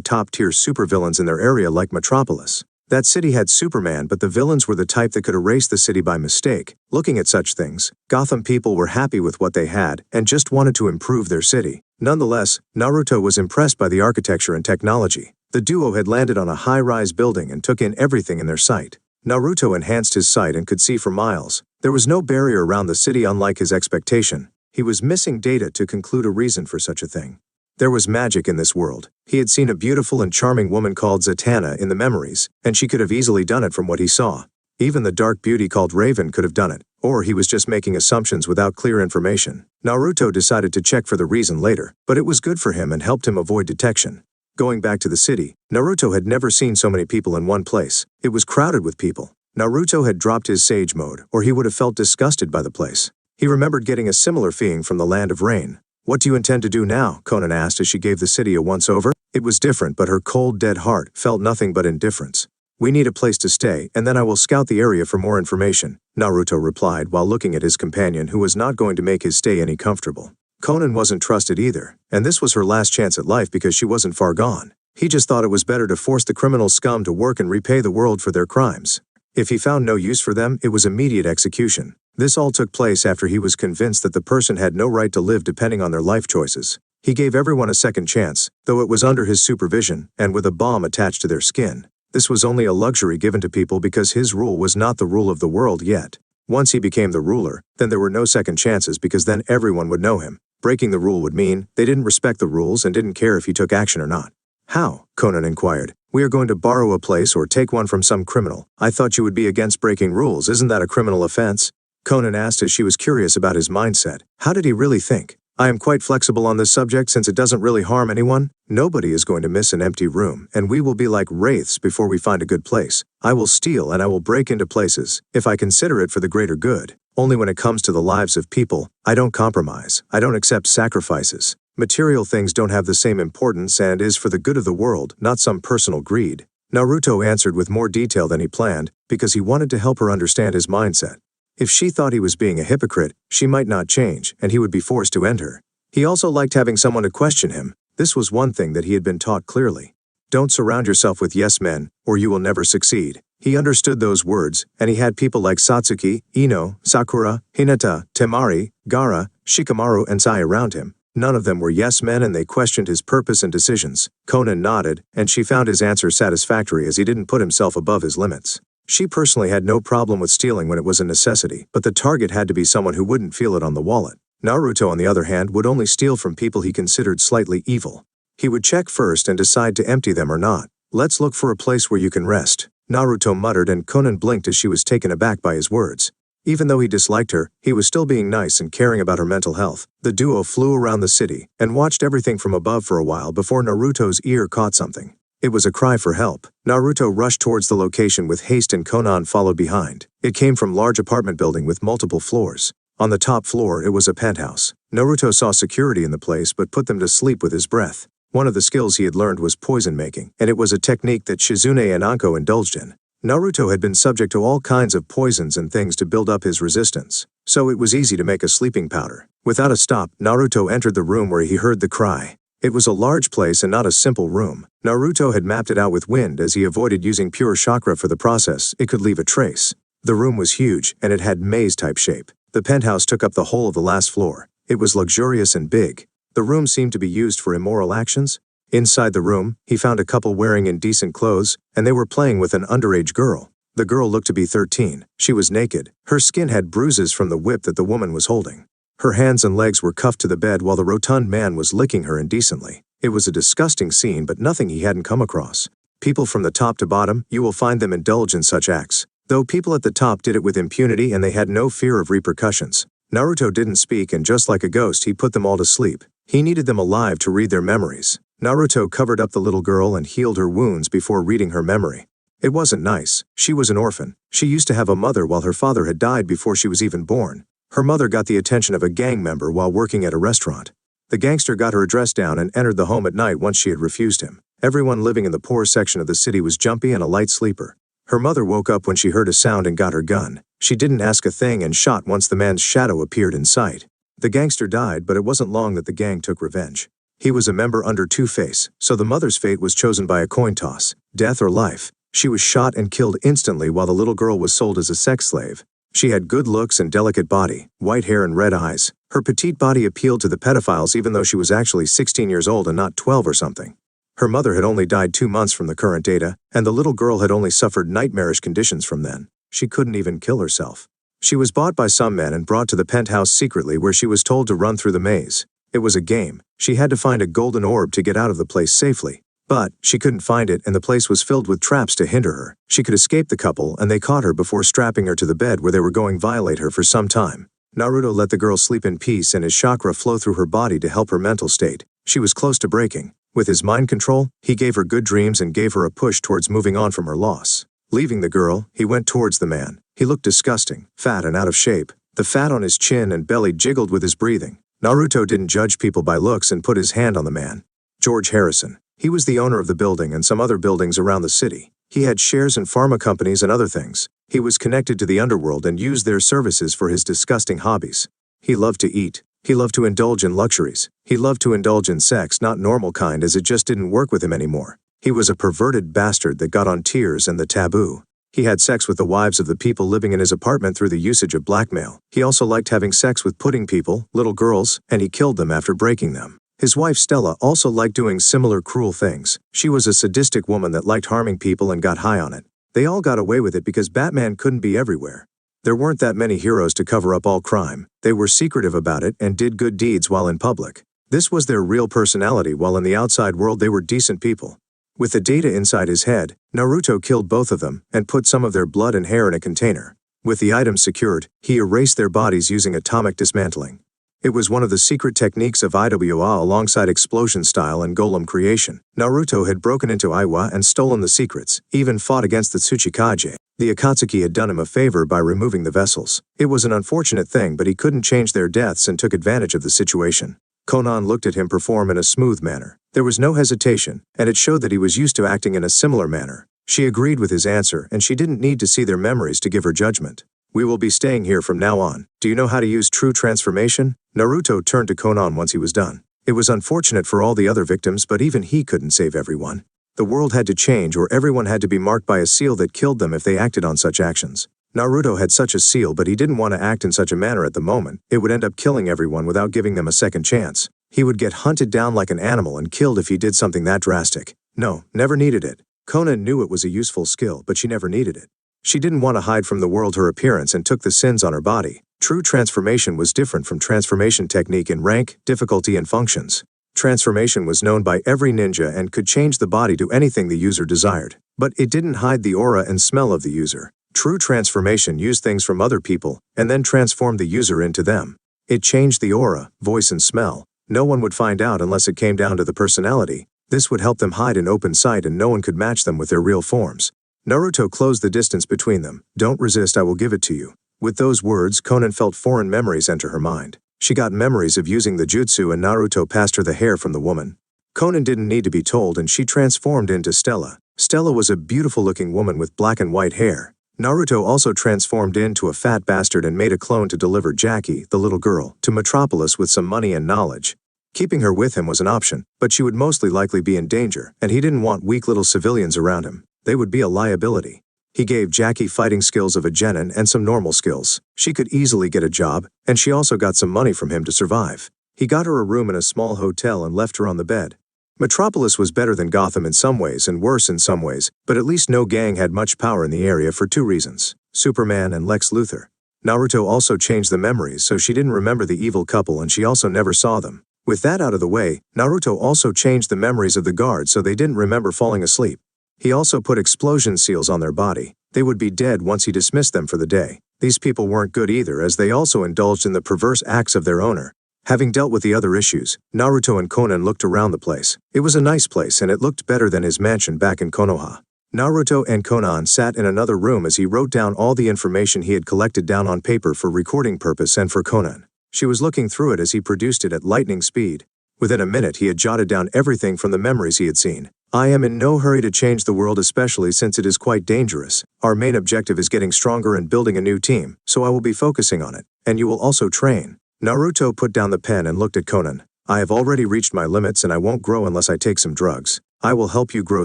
top-tier supervillains in their area like Metropolis. That city had Superman, but the villains were the type that could erase the city by mistake. Looking at such things, Gotham people were happy with what they had and just wanted to improve their city. Nonetheless, Naruto was impressed by the architecture and technology. The duo had landed on a high-rise building and took in everything in their sight. Naruto enhanced his sight and could see for miles. There was no barrier around the city unlike his expectation. He was missing data to conclude a reason for such a thing. There was magic in this world. He had seen a beautiful and charming woman called Zatanna in the memories, and she could have easily done it from what he saw. Even the dark beauty called Raven could have done it, or he was just making assumptions without clear information. Naruto decided to check for the reason later, but it was good for him and helped him avoid detection. Going back to the city, Naruto had never seen so many people in one place. It was crowded with people. Naruto had dropped his sage mode, or he would have felt disgusted by the place. He remembered getting a similar feeling from the Land of Rain. "What do you intend to do now?" Conan asked as she gave the city a once-over. It was different, but her cold, dead heart felt nothing but indifference. "We need a place to stay, and then I will scout the area for more information," Naruto replied while looking at his companion, who was not going to make his stay any comfortable. Conan wasn't trusted either, and this was her last chance at life because she wasn't far gone. He just thought it was better to force the criminal scum to work and repay the world for their crimes. If he found no use for them, it was immediate execution. This all took place after he was convinced that the person had no right to live depending on their life choices. He gave everyone a second chance, though it was under his supervision and with a bomb attached to their skin. This was only a luxury given to people because his rule was not the rule of the world yet. Once he became the ruler, then there were no second chances because then everyone would know him. Breaking the rule would mean they didn't respect the rules and didn't care if he took action or not. "How?" Conan inquired. "We are going to borrow a place or take one from some criminal. I thought you would be against breaking rules. Isn't that a criminal offense?" Conan asked as she was curious about his mindset. How did he really think? "I am quite flexible on this subject since it doesn't really harm anyone. Nobody is going to miss an empty room, and we will be like wraiths before we find a good place. I will steal and I will break into places, if I consider it for the greater good. Only when it comes to the lives of people, I don't compromise. I don't accept sacrifices. Material things don't have the same importance and is for the good of the world, not some personal greed." Naruto answered with more detail than he planned, because he wanted to help her understand his mindset. If she thought he was being a hypocrite, she might not change, and he would be forced to end her. He also liked having someone to question him. This was one thing that he had been taught clearly. Don't surround yourself with yes men, or you will never succeed. He understood those words, and he had people like Satsuki, Ino, Sakura, Hinata, Temari, Gaara, Shikamaru and Sai around him. None of them were yes men and they questioned his purpose and decisions. Conan nodded, and she found his answer satisfactory as he didn't put himself above his limits. She personally had no problem with stealing when it was a necessity, but the target had to be someone who wouldn't feel it on the wallet. Naruto, on the other hand, would only steal from people he considered slightly evil. He would check first and decide to empty them or not. Let's look for a place where you can rest, Naruto muttered, and Conan blinked as she was taken aback by his words. Even though he disliked her, he was still being nice and caring about her mental health. The duo flew around the city and watched everything from above for a while before Naruto's ear caught something. It was a cry for help. Naruto rushed towards the location with haste and Conan followed behind. It came from a large apartment building with multiple floors. On the top floor, it was a penthouse. Naruto saw security in the place but put them to sleep with his breath. One of the skills he had learned was poison making, and it was a technique that Shizune and Anko indulged in. Naruto had been subject to all kinds of poisons and things to build up his resistance, so it was easy to make a sleeping powder. Without a stop, Naruto entered the room where he heard the cry. It was a large place and not a simple room. Naruto had mapped it out with wind as he avoided using pure chakra for the process. It could leave a trace. The room was huge, and it had maze-type shape. The penthouse took up the whole of the last floor. It was luxurious and big. The room seemed to be used for immoral actions. Inside the room, he found a couple wearing indecent clothes, and they were playing with an underage girl. The girl looked to be 13. She was naked. Her skin had bruises from the whip that the woman was holding. Her hands and legs were cuffed to the bed while the rotund man was licking her indecently. It was a disgusting scene, but nothing he hadn't come across. People from the top to bottom, you will find them indulge in such acts. Though people at the top did it with impunity and they had no fear of repercussions. Naruto didn't speak, and just like a ghost, he put them all to sleep. He needed them alive to read their memories. Naruto covered up the little girl and healed her wounds before reading her memory. It wasn't nice. She was an orphan. She used to have a mother while her father had died before she was even born. Her mother got the attention of a gang member while working at a restaurant. The gangster got her address down and entered the home at night once she had refused him. Everyone living in the poor section of the city was jumpy and a light sleeper. Her mother woke up when she heard a sound and got her gun. She didn't ask a thing and shot once the man's shadow appeared in sight. The gangster died, but it wasn't long that the gang took revenge. He was a member under Two-Face, so the mother's fate was chosen by a coin toss, death or life. She was shot and killed instantly while the little girl was sold as a sex slave. She had good looks and delicate body, white hair and red eyes. Her petite body appealed to the pedophiles even though she was actually 16 years old and not 12 or something. Her mother had only died 2 months from the current data, and the little girl had only suffered nightmarish conditions from then. She couldn't even kill herself. She was bought by some men and brought to the penthouse secretly where she was told to run through the maze. It was a game. She had to find a golden orb to get out of the place safely. But she couldn't find it, and the place was filled with traps to hinder her. She could escape the couple, and they caught her before strapping her to the bed where they were going to violate her for some time. Naruto let the girl sleep in peace and his chakra flow through her body to help her mental state. She was close to breaking. With his mind control, he gave her good dreams and gave her a push towards moving on from her loss. Leaving the girl, he went towards the man. He looked disgusting, fat and out of shape. The fat on his chin and belly jiggled with his breathing. Naruto didn't judge people by looks and put his hand on the man. George Harrison. He was the owner of the building and some other buildings around the city. He had shares in pharma companies and other things. He was connected to the underworld and used their services for his disgusting hobbies. He loved to eat. He loved to indulge in luxuries. He loved to indulge in sex, not normal kind, as it just didn't work with him anymore. He was a perverted bastard that got on tears and the taboo. He had sex with the wives of the people living in his apartment through the usage of blackmail. He also liked having sex with pudding people, little girls, and he killed them after breaking them. His wife Stella also liked doing similar cruel things. She was a sadistic woman that liked harming people and got high on it. They all got away with it because Batman couldn't be everywhere. There weren't that many heroes to cover up all crime. They were secretive about it and did good deeds while in public. This was their real personality, while in the outside world they were decent people. With the data inside his head, Naruto killed both of them and put some of their blood and hair in a container. With the items secured, he erased their bodies using atomic dismantling. It was one of the secret techniques of Iwa alongside explosion style and golem creation. Naruto had broken into Iwa and stolen the secrets, even fought against the Tsuchikage. The Akatsuki had done him a favor by removing the vessels. It was an unfortunate thing, but he couldn't change their deaths and took advantage of the situation. Conan looked at him perform in a smooth manner. There was no hesitation, and it showed that he was used to acting in a similar manner. She agreed with his answer, and she didn't need to see their memories to give her judgment. We will be staying here from now on. Do you know how to use true transformation? Naruto turned to Conan once he was done. It was unfortunate for all the other victims, but even he couldn't save everyone. The world had to change, or everyone had to be marked by a seal that killed them if they acted on such actions. Naruto had such a seal, but he didn't want to act in such a manner at the moment. It would end up killing everyone without giving them a second chance. He would get hunted down like an animal and killed if he did something that drastic. No, never needed it. Conan knew it was a useful skill, but she never needed it. She didn't want to hide from the world her appearance and took the sins on her body. True transformation was different from transformation technique in rank, difficulty, and functions. Transformation was known by every ninja and could change the body to anything the user desired. But it didn't hide the aura and smell of the user. True transformation used things from other people and then transformed the user into them. It changed the aura, voice, and smell. No one would find out unless it came down to the personality. This would help them hide in open sight and no one could match them with their real forms. Naruto closed the distance between them. Don't resist, I will give it to you. With those words, Conan felt foreign memories enter her mind. She got memories of using the jutsu and Naruto passed her the hair from the woman. Conan didn't need to be told and she transformed into Stella. Stella was a beautiful-looking woman with black and white hair. Naruto also transformed into a fat bastard and made a clone to deliver Jackie, the little girl, to Metropolis with some money and knowledge. Keeping her with him was an option, but she would mostly likely be in danger, and he didn't want weak little civilians around him. They would be a liability. He gave Jackie fighting skills of a genin and some normal skills. She could easily get a job, and she also got some money from him to survive. He got her a room in a small hotel and left her on the bed. Metropolis was better than Gotham in some ways and worse in some ways, but at least no gang had much power in the area for two reasons: Superman and Lex Luthor. Naruto also changed the memories so she didn't remember the evil couple and she also never saw them. With that out of the way, Naruto also changed the memories of the guards so they didn't remember falling asleep. He also put explosion seals on their body. They would be dead once he dismissed them for the day. These people weren't good either as they also indulged in the perverse acts of their owner. Having dealt with the other issues, Naruto and Conan looked around the place. It was a nice place and it looked better than his mansion back in Konoha. Naruto and Conan sat in another room as he wrote down all the information he had collected down on paper for recording purpose and for Conan. She was looking through it as he produced it at lightning speed. Within a minute he had jotted down everything from the memories he had seen. I am in no hurry to change the world, especially since it is quite dangerous. Our main objective is getting stronger and building a new team, so I will be focusing on it. And you will also train. Naruto put down the pen and looked at Conan. I have already reached my limits and I won't grow unless I take some drugs. I will help you grow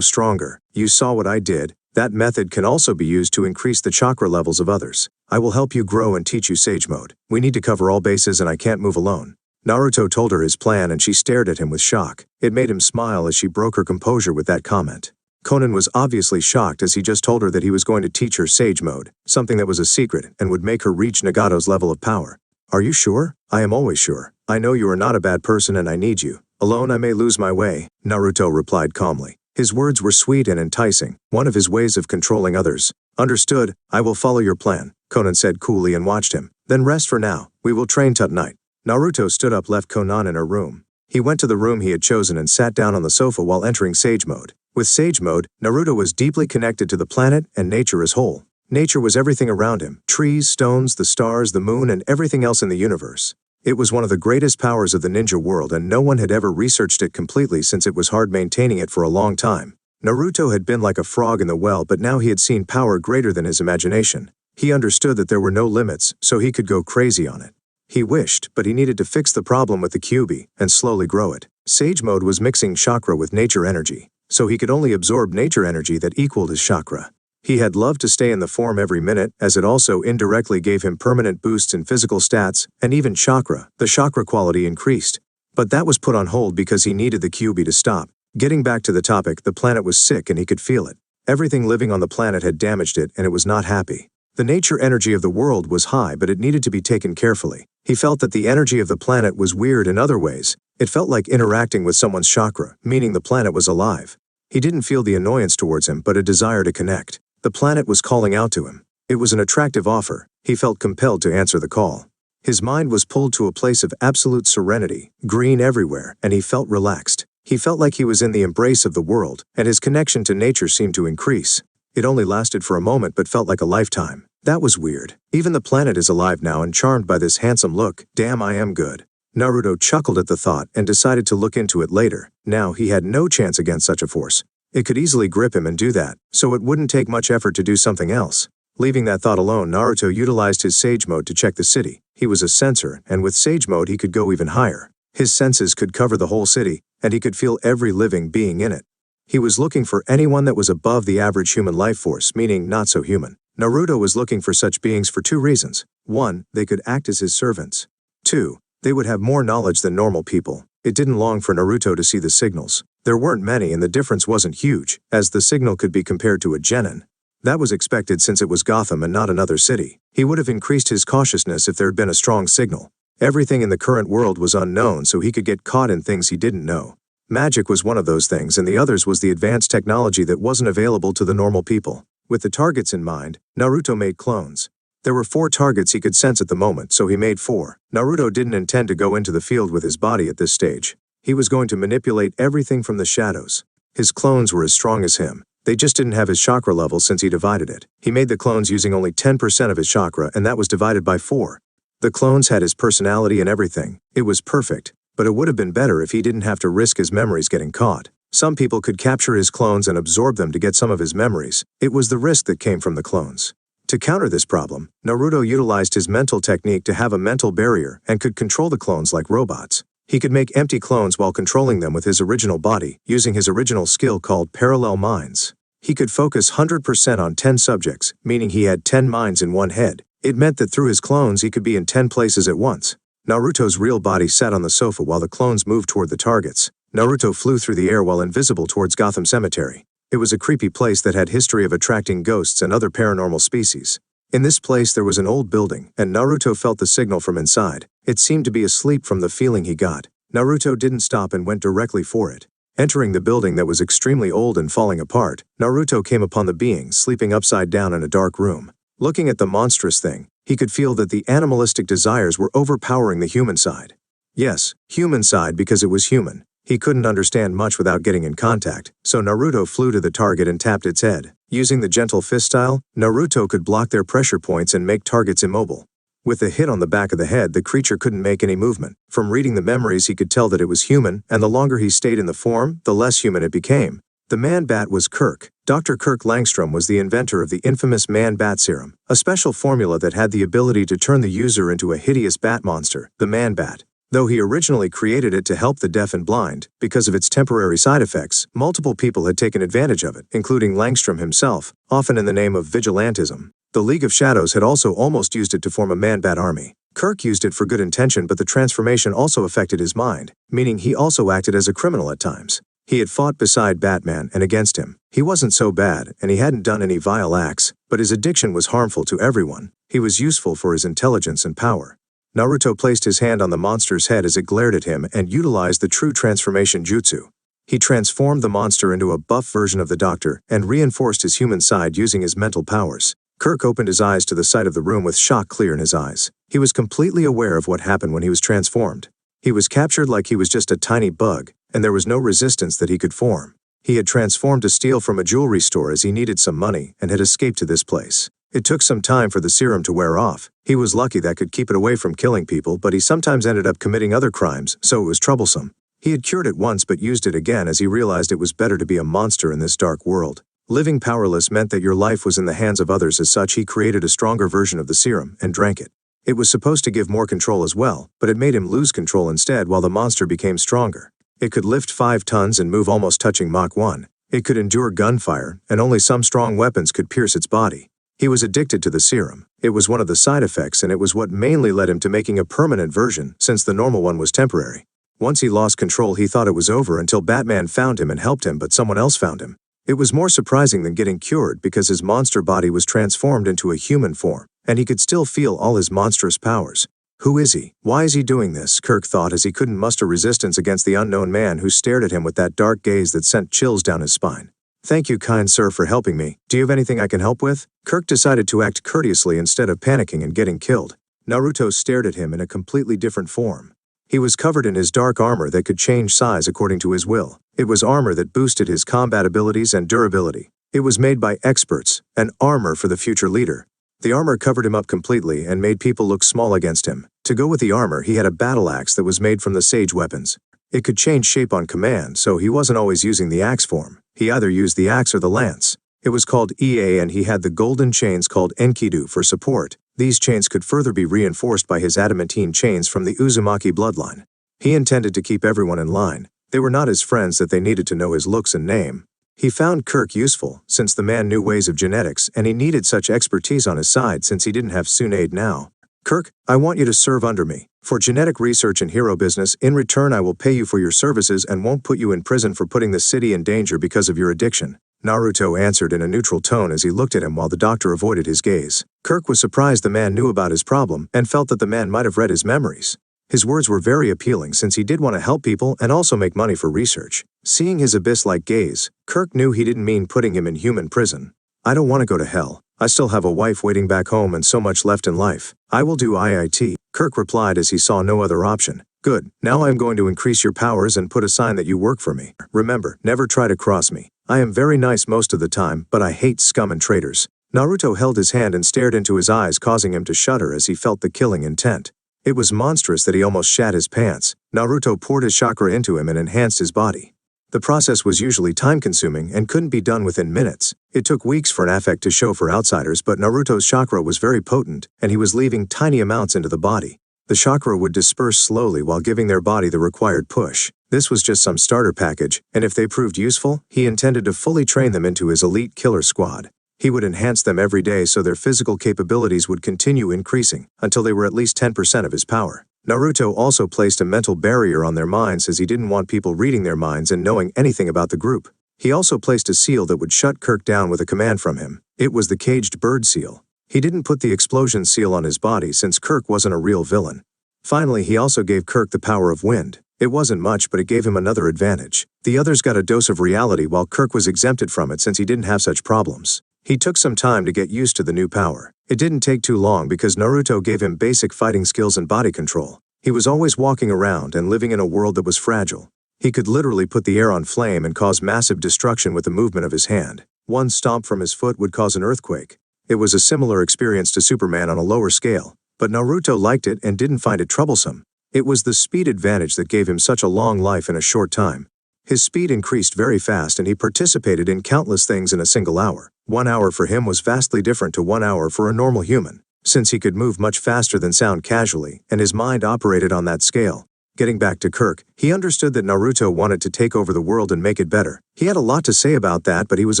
stronger. You saw what I did. That method can also be used to increase the chakra levels of others. I will help you grow and teach you Sage Mode. We need to cover all bases and I can't move alone. Naruto told her his plan and she stared at him with shock. It made him smile as she broke her composure with that comment. Conan was obviously shocked as he just told her that he was going to teach her Sage Mode, something that was a secret and would make her reach Nagato's level of power. Are you sure? I am always sure. I know you are not a bad person and I need you. Alone I may lose my way, Naruto replied calmly. His words were sweet and enticing, one of his ways of controlling others. Understood, I will follow your plan, Conan said coolly and watched him. Then rest for now, we will train tonight. Naruto stood up, left Conan in her room. He went to the room he had chosen and sat down on the sofa while entering Sage Mode. With Sage Mode, Naruto was deeply connected to the planet and nature as whole. Nature was everything around him: trees, stones, the stars, the moon, and everything else in the universe. It was one of the greatest powers of the ninja world and no one had ever researched it completely since it was hard maintaining it for a long time. Naruto had been like a frog in the well, but now he had seen power greater than his imagination. He understood that there were no limits, so he could go crazy on it. He wished, but he needed to fix the problem with the Kyuubi and slowly grow it. Sage Mode was mixing chakra with nature energy, so he could only absorb nature energy that equaled his chakra. He had loved to stay in the form every minute, as it also indirectly gave him permanent boosts in physical stats, and even chakra. The chakra quality increased. But that was put on hold because he needed the Kyuubi to stop. Getting back to the topic, the planet was sick and he could feel it. Everything living on the planet had damaged it and it was not happy. The nature energy of the world was high, but it needed to be taken carefully. He felt that the energy of the planet was weird in other ways. It felt like interacting with someone's chakra, meaning the planet was alive. He didn't feel the annoyance towards him, but a desire to connect. The planet was calling out to him. It was an attractive offer. He felt compelled to answer the call. His mind was pulled to a place of absolute serenity, green everywhere, and he felt relaxed. He felt like he was in the embrace of the world, and his connection to nature seemed to increase. It only lasted for a moment but felt like a lifetime. That was weird. Even the planet is alive now and charmed by this handsome look. Damn, I am good. Naruto chuckled at the thought and decided to look into it later. Now he had no chance against such a force. It could easily grip him and do that, so it wouldn't take much effort to do something else. Leaving that thought alone, Naruto utilized his Sage Mode to check the city. He was a sensor, and with Sage Mode he could go even higher. His senses could cover the whole city, and he could feel every living being in it. He was looking for anyone that was above the average human life force, meaning not so human. Naruto was looking for such beings for two reasons. 1, they could act as his servants. 2, they would have more knowledge than normal people. It didn't long for Naruto to see the signals. There weren't many and the difference wasn't huge, as the signal could be compared to a genin. That was expected since it was Gotham and not another city. He would have increased his cautiousness if there had been a strong signal. Everything in the current world was unknown, so he could get caught in things he didn't know. Magic was one of those things, and the others was the advanced technology that wasn't available to the normal people. With the targets in mind, Naruto made clones. There were 4 targets he could sense at the moment, so he made 4. Naruto didn't intend to go into the field with his body at this stage. He was going to manipulate everything from the shadows. His clones were as strong as him. They just didn't have his chakra level since he divided it. He made the clones using only 10% of his chakra, and that was divided by 4. The clones had his personality and everything. It was perfect, but it would have been better if he didn't have to risk his memories getting caught. Some people could capture his clones and absorb them to get some of his memories. It was the risk that came from the clones. To counter this problem, Naruto utilized his mental technique to have a mental barrier and could control the clones like robots. He could make empty clones while controlling them with his original body, using his original skill called parallel minds. He could focus 100% on 10 subjects, meaning he had 10 minds in one head. It meant that through his clones he could be in 10 places at once. Naruto's real body sat on the sofa while the clones moved toward the targets. Naruto flew through the air while invisible towards Gotham Cemetery. It was a creepy place that had history of attracting ghosts and other paranormal species. In this place there was an old building, and Naruto felt the signal from inside. It seemed to be asleep from the feeling he got. Naruto didn't stop and went directly for it. Entering the building that was extremely old and falling apart, Naruto came upon the being sleeping upside down in a dark room. Looking at the monstrous thing, he could feel that the animalistic desires were overpowering the human side. Yes, human side because it was human. He couldn't understand much without getting in contact, so Naruto flew to the target and tapped its head. Using the gentle fist style, Naruto could block their pressure points and make targets immobile. With a hit on the back of the head, the creature couldn't make any movement. From reading the memories he could tell that it was human, and the longer he stayed in the form, the less human it became. The man-bat was Kirk. Dr. Kirk Langstrom was the inventor of the infamous man-bat serum, a special formula that had the ability to turn the user into a hideous bat monster, the man-bat. Though he originally created it to help the deaf and blind, because of its temporary side effects, multiple people had taken advantage of it, including Langstrom himself, often in the name of vigilantism. The League of Shadows had also almost used it to form a man-bat army. Kirk used it for good intention, but the transformation also affected his mind, meaning he also acted as a criminal at times. He had fought beside Batman and against him. He wasn't so bad, and he hadn't done any vile acts, but his addiction was harmful to everyone. He was useful for his intelligence and power. Naruto placed his hand on the monster's head as it glared at him and utilized the true transformation jutsu. He transformed the monster into a buff version of the Doctor and reinforced his human side using his mental powers. Kirk opened his eyes to the sight of the room with shock clear in his eyes. He was completely aware of what happened when he was transformed. He was captured like he was just a tiny bug, and there was no resistance that he could form. He had transformed to steal from a jewelry store as he needed some money and had escaped to this place. It took some time for the serum to wear off. He was lucky that could keep it away from killing people, but he sometimes ended up committing other crimes, so it was troublesome. He had cured it once but used it again as he realized it was better to be a monster in this dark world. Living powerless meant that your life was in the hands of others. As such, he created a stronger version of the serum and drank it. It was supposed to give more control as well, but it made him lose control instead while the monster became stronger. It could lift 5 tons and move almost touching Mach 1. It could endure gunfire, and only some strong weapons could pierce its body. He was addicted to the serum. It was one of the side effects, and it was what mainly led him to making a permanent version, since the normal one was temporary. Once he lost control, he thought it was over until Batman found him and helped him, but someone else found him. It was more surprising than getting cured because his monster body was transformed into a human form, and he could still feel all his monstrous powers. Who is he? Why is he doing this? Kirk thought as he couldn't muster resistance against the unknown man who stared at him with that dark gaze that sent chills down his spine. "Thank you, kind sir, for helping me. Do you have anything I can help with?" Kirk decided to act courteously instead of panicking and getting killed. Naruto stared at him in a completely different form. He was covered in his dark armor that could change size according to his will. It was armor that boosted his combat abilities and durability. It was made by experts, an armor for the future leader. The armor covered him up completely and made people look small against him. To go with the armor, he had a battle axe that was made from the sage weapons. It could change shape on command, so he wasn't always using the axe form. He either used the axe or the lance. It was called EA, and he had the golden chains called Enkidu for support. These chains could further be reinforced by his adamantine chains from the Uzumaki bloodline. He intended to keep everyone in line. They were not his friends that they needed to know his looks and name. He found Kirk useful, since the man knew ways of genetics, and he needed such expertise on his side since he didn't have Tsunade now. Kirk, I want you to serve under me. For genetic research and hero business, in return I will pay you for your services and won't put you in prison for putting the city in danger because of your addiction. Naruto answered in a neutral tone as he looked at him while the doctor avoided his gaze. Kirk was surprised the man knew about his problem and felt that the man might have read his memories. His words were very appealing since he did want to help people and also make money for research. Seeing his abyss-like gaze, Kirk knew he didn't mean putting him in human prison. I don't want to go to hell. I still have a wife waiting back home and so much left in life. I will do IIT, Kirk replied as he saw no other option. Good, now I am going to increase your powers and put a sign that you work for me. Remember, never try to cross me. I am very nice most of the time, but I hate scum and traitors. Naruto held his hand and stared into his eyes, causing him to shudder as he felt the killing intent. It was monstrous that he almost shat his pants. Naruto poured his chakra into him and enhanced his body. The process was usually time-consuming and couldn't be done within minutes. It took weeks for an effect to show for outsiders, but Naruto's chakra was very potent, and he was leaving tiny amounts into the body. The chakra would disperse slowly while giving their body the required push. This was just some starter package, and if they proved useful, he intended to fully train them into his elite killer squad. He would enhance them every day so their physical capabilities would continue increasing until they were at least 10% of his power. Naruto also placed a mental barrier on their minds as he didn't want people reading their minds and knowing anything about the group. He also placed a seal that would shut Kirk down with a command from him. It was the caged bird seal. He didn't put the explosion seal on his body since Kirk wasn't a real villain. Finally, he also gave Kirk the power of wind. It wasn't much, but it gave him another advantage. The others got a dose of reality while Kirk was exempted from it since he didn't have such problems. He took some time to get used to the new power. It didn't take too long because Naruto gave him basic fighting skills and body control. He was always walking around and living in a world that was fragile. He could literally put the air on flame and cause massive destruction with the movement of his hand. One stomp from his foot would cause an earthquake. It was a similar experience to Superman on a lower scale, but Naruto liked it and didn't find it troublesome. It was the speed advantage that gave him such a long life in a short time. His speed increased very fast and he participated in countless things in a single hour. 1 hour for him was vastly different to 1 hour for a normal human, since he could move much faster than sound casually, and his mind operated on that scale. Getting back to Kirk, he understood that Naruto wanted to take over the world and make it better. He had a lot to say about that, but he was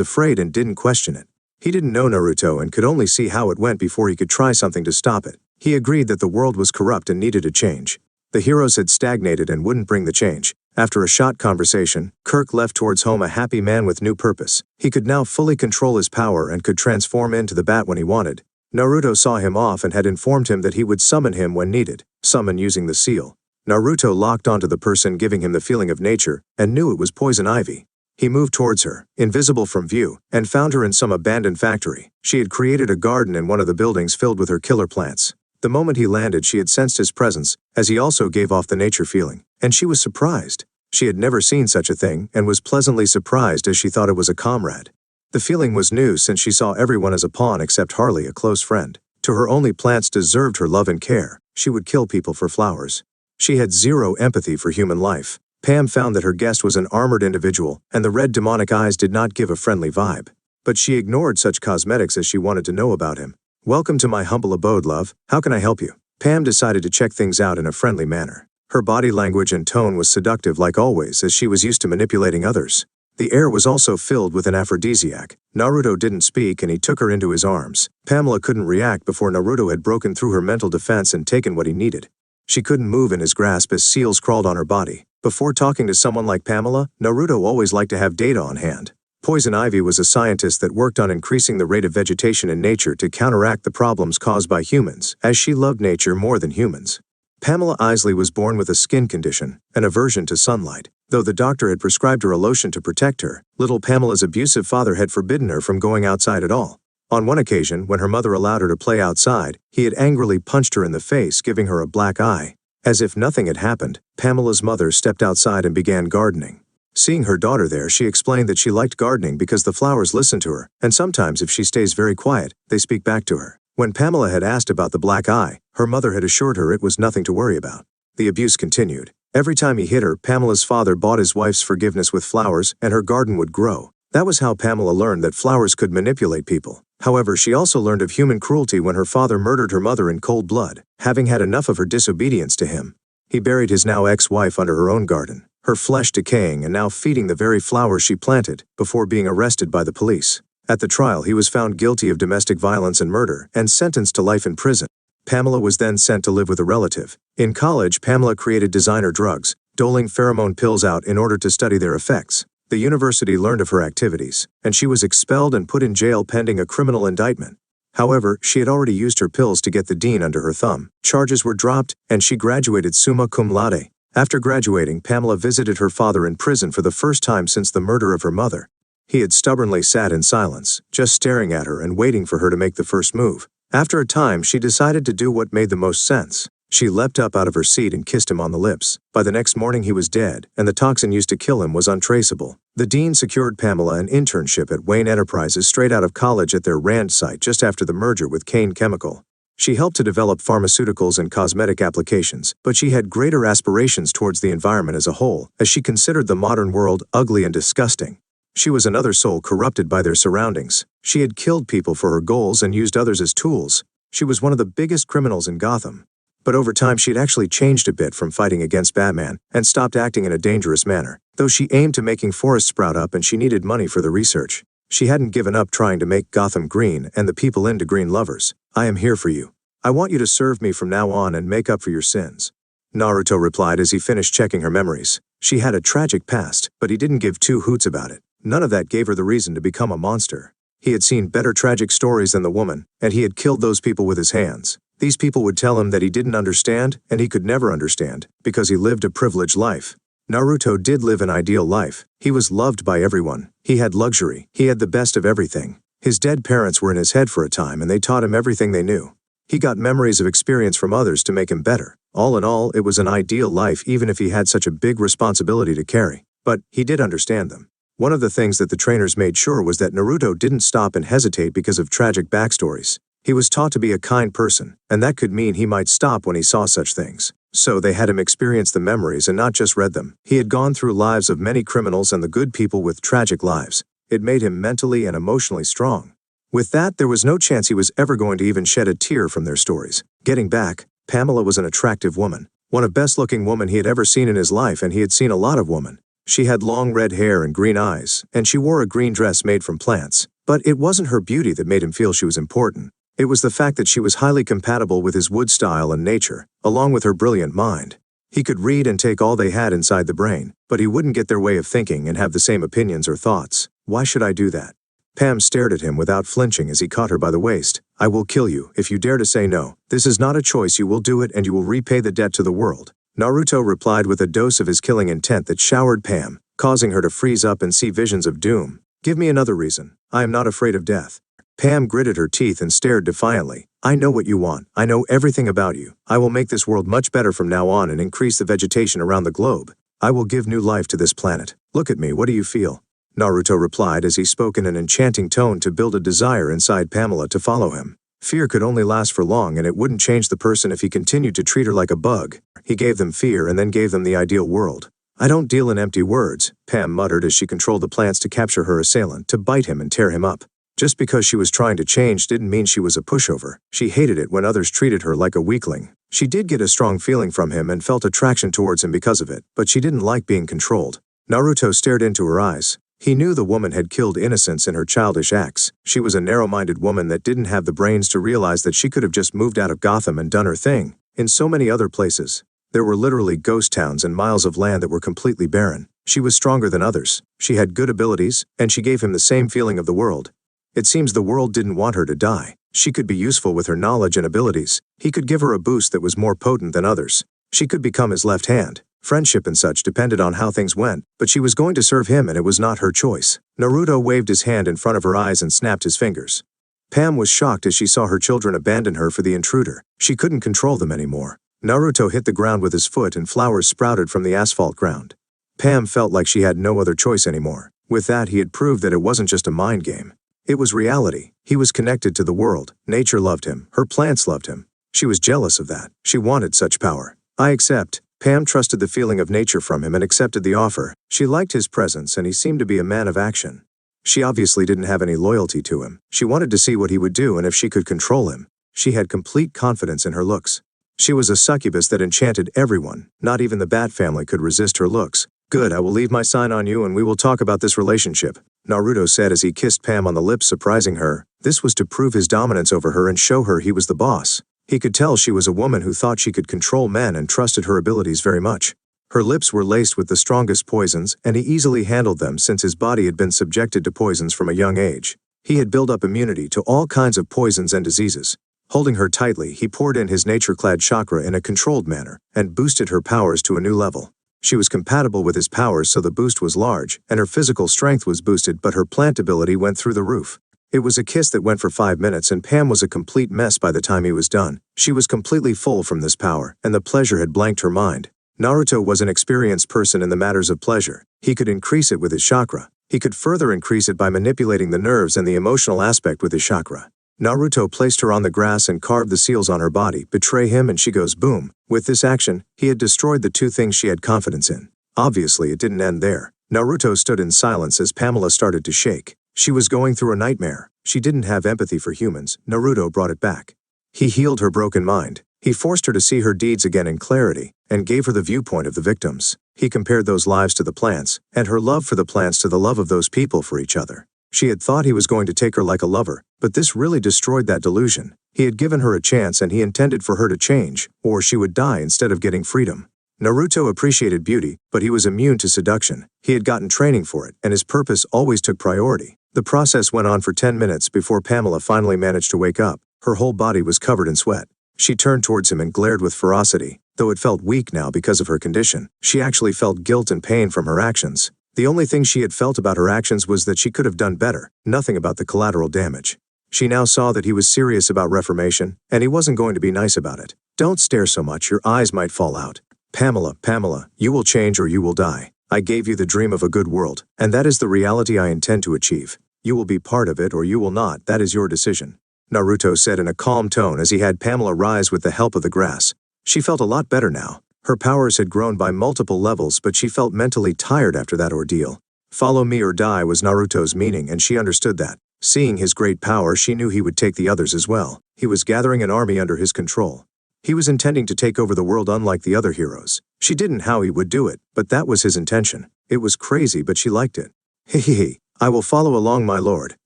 afraid and didn't question it. He didn't know Naruto and could only see how it went before he could try something to stop it. He agreed that the world was corrupt and needed a change. The heroes had stagnated and wouldn't bring the change. After a short conversation, Kirk left towards home a happy man with new purpose. He could now fully control his power and could transform into the bat when he wanted. Naruto saw him off and had informed him that he would summon him when needed, summon using the seal. Naruto locked onto the person giving him the feeling of nature and knew it was Poison Ivy. He moved towards her, invisible from view, and found her in some abandoned factory. She had created a garden in one of the buildings filled with her killer plants. The moment he landed, she had sensed his presence, as he also gave off the nature feeling, and she was surprised. She had never seen such a thing and was pleasantly surprised as she thought it was a comrade. The feeling was new since she saw everyone as a pawn except Harley, a close friend. To her, only plants deserved her love and care. She would kill people for flowers. She had zero empathy for human life. Pam found that her guest was an armored individual, and the red demonic eyes did not give a friendly vibe. But she ignored such cosmetics as she wanted to know about him. "Welcome to my humble abode, love. How can I help you?" Pam decided to check things out in a friendly manner. Her body language and tone was seductive like always, as she was used to manipulating others. The air was also filled with an aphrodisiac. Naruto didn't speak and he took her into his arms. Pamela couldn't react before Naruto had broken through her mental defense and taken what he needed. She couldn't move in his grasp as seals crawled on her body. Before talking to someone like Pamela, Naruto always liked to have data on hand. Poison Ivy was a scientist that worked on increasing the rate of vegetation in nature to counteract the problems caused by humans, as she loved nature more than humans. Pamela Isley was born with a skin condition, an aversion to sunlight. Though the doctor had prescribed her a lotion to protect her, little Pamela's abusive father had forbidden her from going outside at all. On one occasion, when her mother allowed her to play outside, he had angrily punched her in the face, giving her a black eye. As if nothing had happened, Pamela's mother stepped outside and began gardening. Seeing her daughter there, she explained that she liked gardening because the flowers listen to her, and sometimes if she stays very quiet, they speak back to her. When Pamela had asked about the black eye, her mother had assured her it was nothing to worry about. The abuse continued. Every time he hit her, Pamela's father bought his wife's forgiveness with flowers, and her garden would grow. That was how Pamela learned that flowers could manipulate people. However, she also learned of human cruelty when her father murdered her mother in cold blood, having had enough of her disobedience to him. He buried his now ex-wife under her own garden, her flesh decaying and now feeding the very flowers she planted, before being arrested by the police. At the trial, he was found guilty of domestic violence and murder, and sentenced to life in prison. Pamela was then sent to live with a relative. In college, Pamela created designer drugs, doling pheromone pills out in order to study their effects. The university learned of her activities, and she was expelled and put in jail pending a criminal indictment. However, she had already used her pills to get the dean under her thumb. Charges were dropped, and she graduated summa cum laude. After graduating, Pamela visited her father in prison for the first time since the murder of her mother. He had stubbornly sat in silence, just staring at her and waiting for her to make the first move. After a time, she decided to do what made the most sense. She leapt up out of her seat and kissed him on the lips. By the next morning he was dead, and the toxin used to kill him was untraceable. The dean secured Pamela an internship at Wayne Enterprises straight out of college at their Rand site just after the merger with Kane Chemical. She helped to develop pharmaceuticals and cosmetic applications, but she had greater aspirations towards the environment as a whole, as she considered the modern world ugly and disgusting. She was another soul corrupted by their surroundings. She had killed people for her goals and used others as tools. She was one of the biggest criminals in Gotham. But over time she had actually changed a bit from fighting against Batman and stopped acting in a dangerous manner, though she aimed to making forests sprout up and she needed money for the research. She hadn't given up trying to make Gotham green and the people into green lovers. I am here for you. I want you to serve me from now on and make up for your sins. Naruto replied as he finished checking her memories. She had a tragic past, but he didn't give two hoots about it. None of that gave her the reason to become a monster. He had seen better tragic stories than the woman, and he had killed those people with his hands. These people would tell him that he didn't understand, and he could never understand, because he lived a privileged life. Naruto did live an ideal life. He was loved by everyone. He had luxury. He had the best of everything. His dead parents were in his head for a time, and they taught him everything they knew. He got memories of experience from others to make him better. All in all, it was an ideal life even if he had such a big responsibility to carry. But he did understand them. One of the things that the trainers made sure was that Naruto didn't stop and hesitate because of tragic backstories. He was taught to be a kind person, and that could mean he might stop when he saw such things. So they had him experience the memories and not just read them. He had gone through lives of many criminals and the good people with tragic lives. It made him mentally and emotionally strong. With that, there was no chance he was ever going to even shed a tear from their stories. Getting back, Pamela was an attractive woman, one of the best-looking women he had ever seen in his life, and he had seen a lot of women. She had long red hair and green eyes, and she wore a green dress made from plants. But it wasn't her beauty that made him feel she was important. It was the fact that she was highly compatible with his wood style and nature, along with her brilliant mind. He could read and take all they had inside the brain, but he wouldn't get their way of thinking and have the same opinions or thoughts. Why should I do that? Pam stared at him without flinching as he caught her by the waist. I will kill you if you dare to say no. This is not a choice, you will do it and you will repay the debt to the world. Naruto replied with a dose of his killing intent that showered Pam, causing her to freeze up and see visions of doom. Give me another reason. I am not afraid of death. Pam gritted her teeth and stared defiantly. I know what you want. I know everything about you. I will make this world much better from now on and increase the vegetation around the globe. I will give new life to this planet. Look at me, what do you feel? Naruto replied as he spoke in an enchanting tone to build a desire inside Pamela to follow him. Fear could only last for long and it wouldn't change the person if he continued to treat her like a bug. He gave them fear and then gave them the ideal world. I don't deal in empty words, Pam muttered as she controlled the plants to capture her assailant, to bite him and tear him up. Just because she was trying to change didn't mean she was a pushover. She hated it when others treated her like a weakling. She did get a strong feeling from him and felt attraction towards him because of it, but she didn't like being controlled. Naruto stared into her eyes. He knew the woman had killed innocence in her childish acts. She was a narrow-minded woman that didn't have the brains to realize that she could have just moved out of Gotham and done her thing. In so many other places, there were literally ghost towns and miles of land that were completely barren. She was stronger than others. She had good abilities, and she gave him the same feeling of the world. It seems the world didn't want her to die. She could be useful with her knowledge and abilities. He could give her a boost that was more potent than others. She could become his left hand. Friendship and such depended on how things went, but she was going to serve him and it was not her choice. Naruto waved his hand in front of her eyes and snapped his fingers. Pam was shocked as she saw her children abandon her for the intruder. She couldn't control them anymore. Naruto hit the ground with his foot and flowers sprouted from the asphalt ground. Pam felt like she had no other choice anymore. With that, he had proved that it wasn't just a mind game. It was reality. He was connected to the world. Nature loved him. Her plants loved him. She was jealous of that. She wanted such power. I accept. Pam trusted the feeling of nature from him and accepted the offer. She liked his presence and he seemed to be a man of action. She obviously didn't have any loyalty to him. She wanted to see what he would do and if she could control him. She had complete confidence in her looks. She was a succubus that enchanted everyone. Not even the Bat family could resist her looks. Good, I will leave my sign on you and we will talk about this relationship, Naruto said as he kissed Pam on the lips, surprising her. This was to prove his dominance over her and show her he was the boss. He could tell she was a woman who thought she could control men and trusted her abilities very much. Her lips were laced with the strongest poisons, and he easily handled them since his body had been subjected to poisons from a young age. He had built up immunity to all kinds of poisons and diseases. Holding her tightly, he poured in his nature-clad chakra in a controlled manner, and boosted her powers to a new level. She was compatible with his powers, so the boost was large, and her physical strength was boosted, but her plant ability went through the roof. It was a kiss that went for 5 minutes, and Pam was a complete mess by the time he was done. She was completely full from this power, and the pleasure had blanked her mind. Naruto was an experienced person in the matters of pleasure. He could increase it with his chakra. He could further increase it by manipulating the nerves and the emotional aspect with his chakra. Naruto placed her on the grass and carved the seals on her body. Betray him and she goes boom. With this action, he had destroyed the two things she had confidence in. Obviously, it didn't end there. Naruto stood in silence as Pamela started to shake. She was going through a nightmare. She didn't have empathy for humans. Naruto brought it back. He healed her broken mind. He forced her to see her deeds again in clarity, and gave her the viewpoint of the victims. He compared those lives to the plants, and her love for the plants to the love of those people for each other. She had thought he was going to take her like a lover, but this really destroyed that delusion. He had given her a chance and he intended for her to change, or she would die instead of getting freedom. Naruto appreciated beauty, but he was immune to seduction. He had gotten training for it, and his purpose always took priority. The process went on for 10 minutes before Pamela finally managed to wake up. Her whole body was covered in sweat. She turned towards him and glared with ferocity. Though it felt weak now because of her condition, she actually felt guilt and pain from her actions. The only thing she had felt about her actions was that she could have done better, nothing about the collateral damage. She now saw that he was serious about reformation, and he wasn't going to be nice about it. Don't stare so much, your eyes might fall out. Pamela, you will change or you will die. I gave you the dream of a good world, and that is the reality I intend to achieve. You will be part of it or you will not, that is your decision. Naruto said in a calm tone as he had Pamela rise with the help of the grass. She felt a lot better now. Her powers had grown by multiple levels, but she felt mentally tired after that ordeal. Follow me or die was Naruto's meaning, and she understood that. Seeing his great power, she knew he would take the others as well. He was gathering an army under his control. He was intending to take over the world unlike the other heroes. She didn't know how he would do it, but that was his intention. It was crazy, but she liked it. Hehehe, I will follow along, my lord,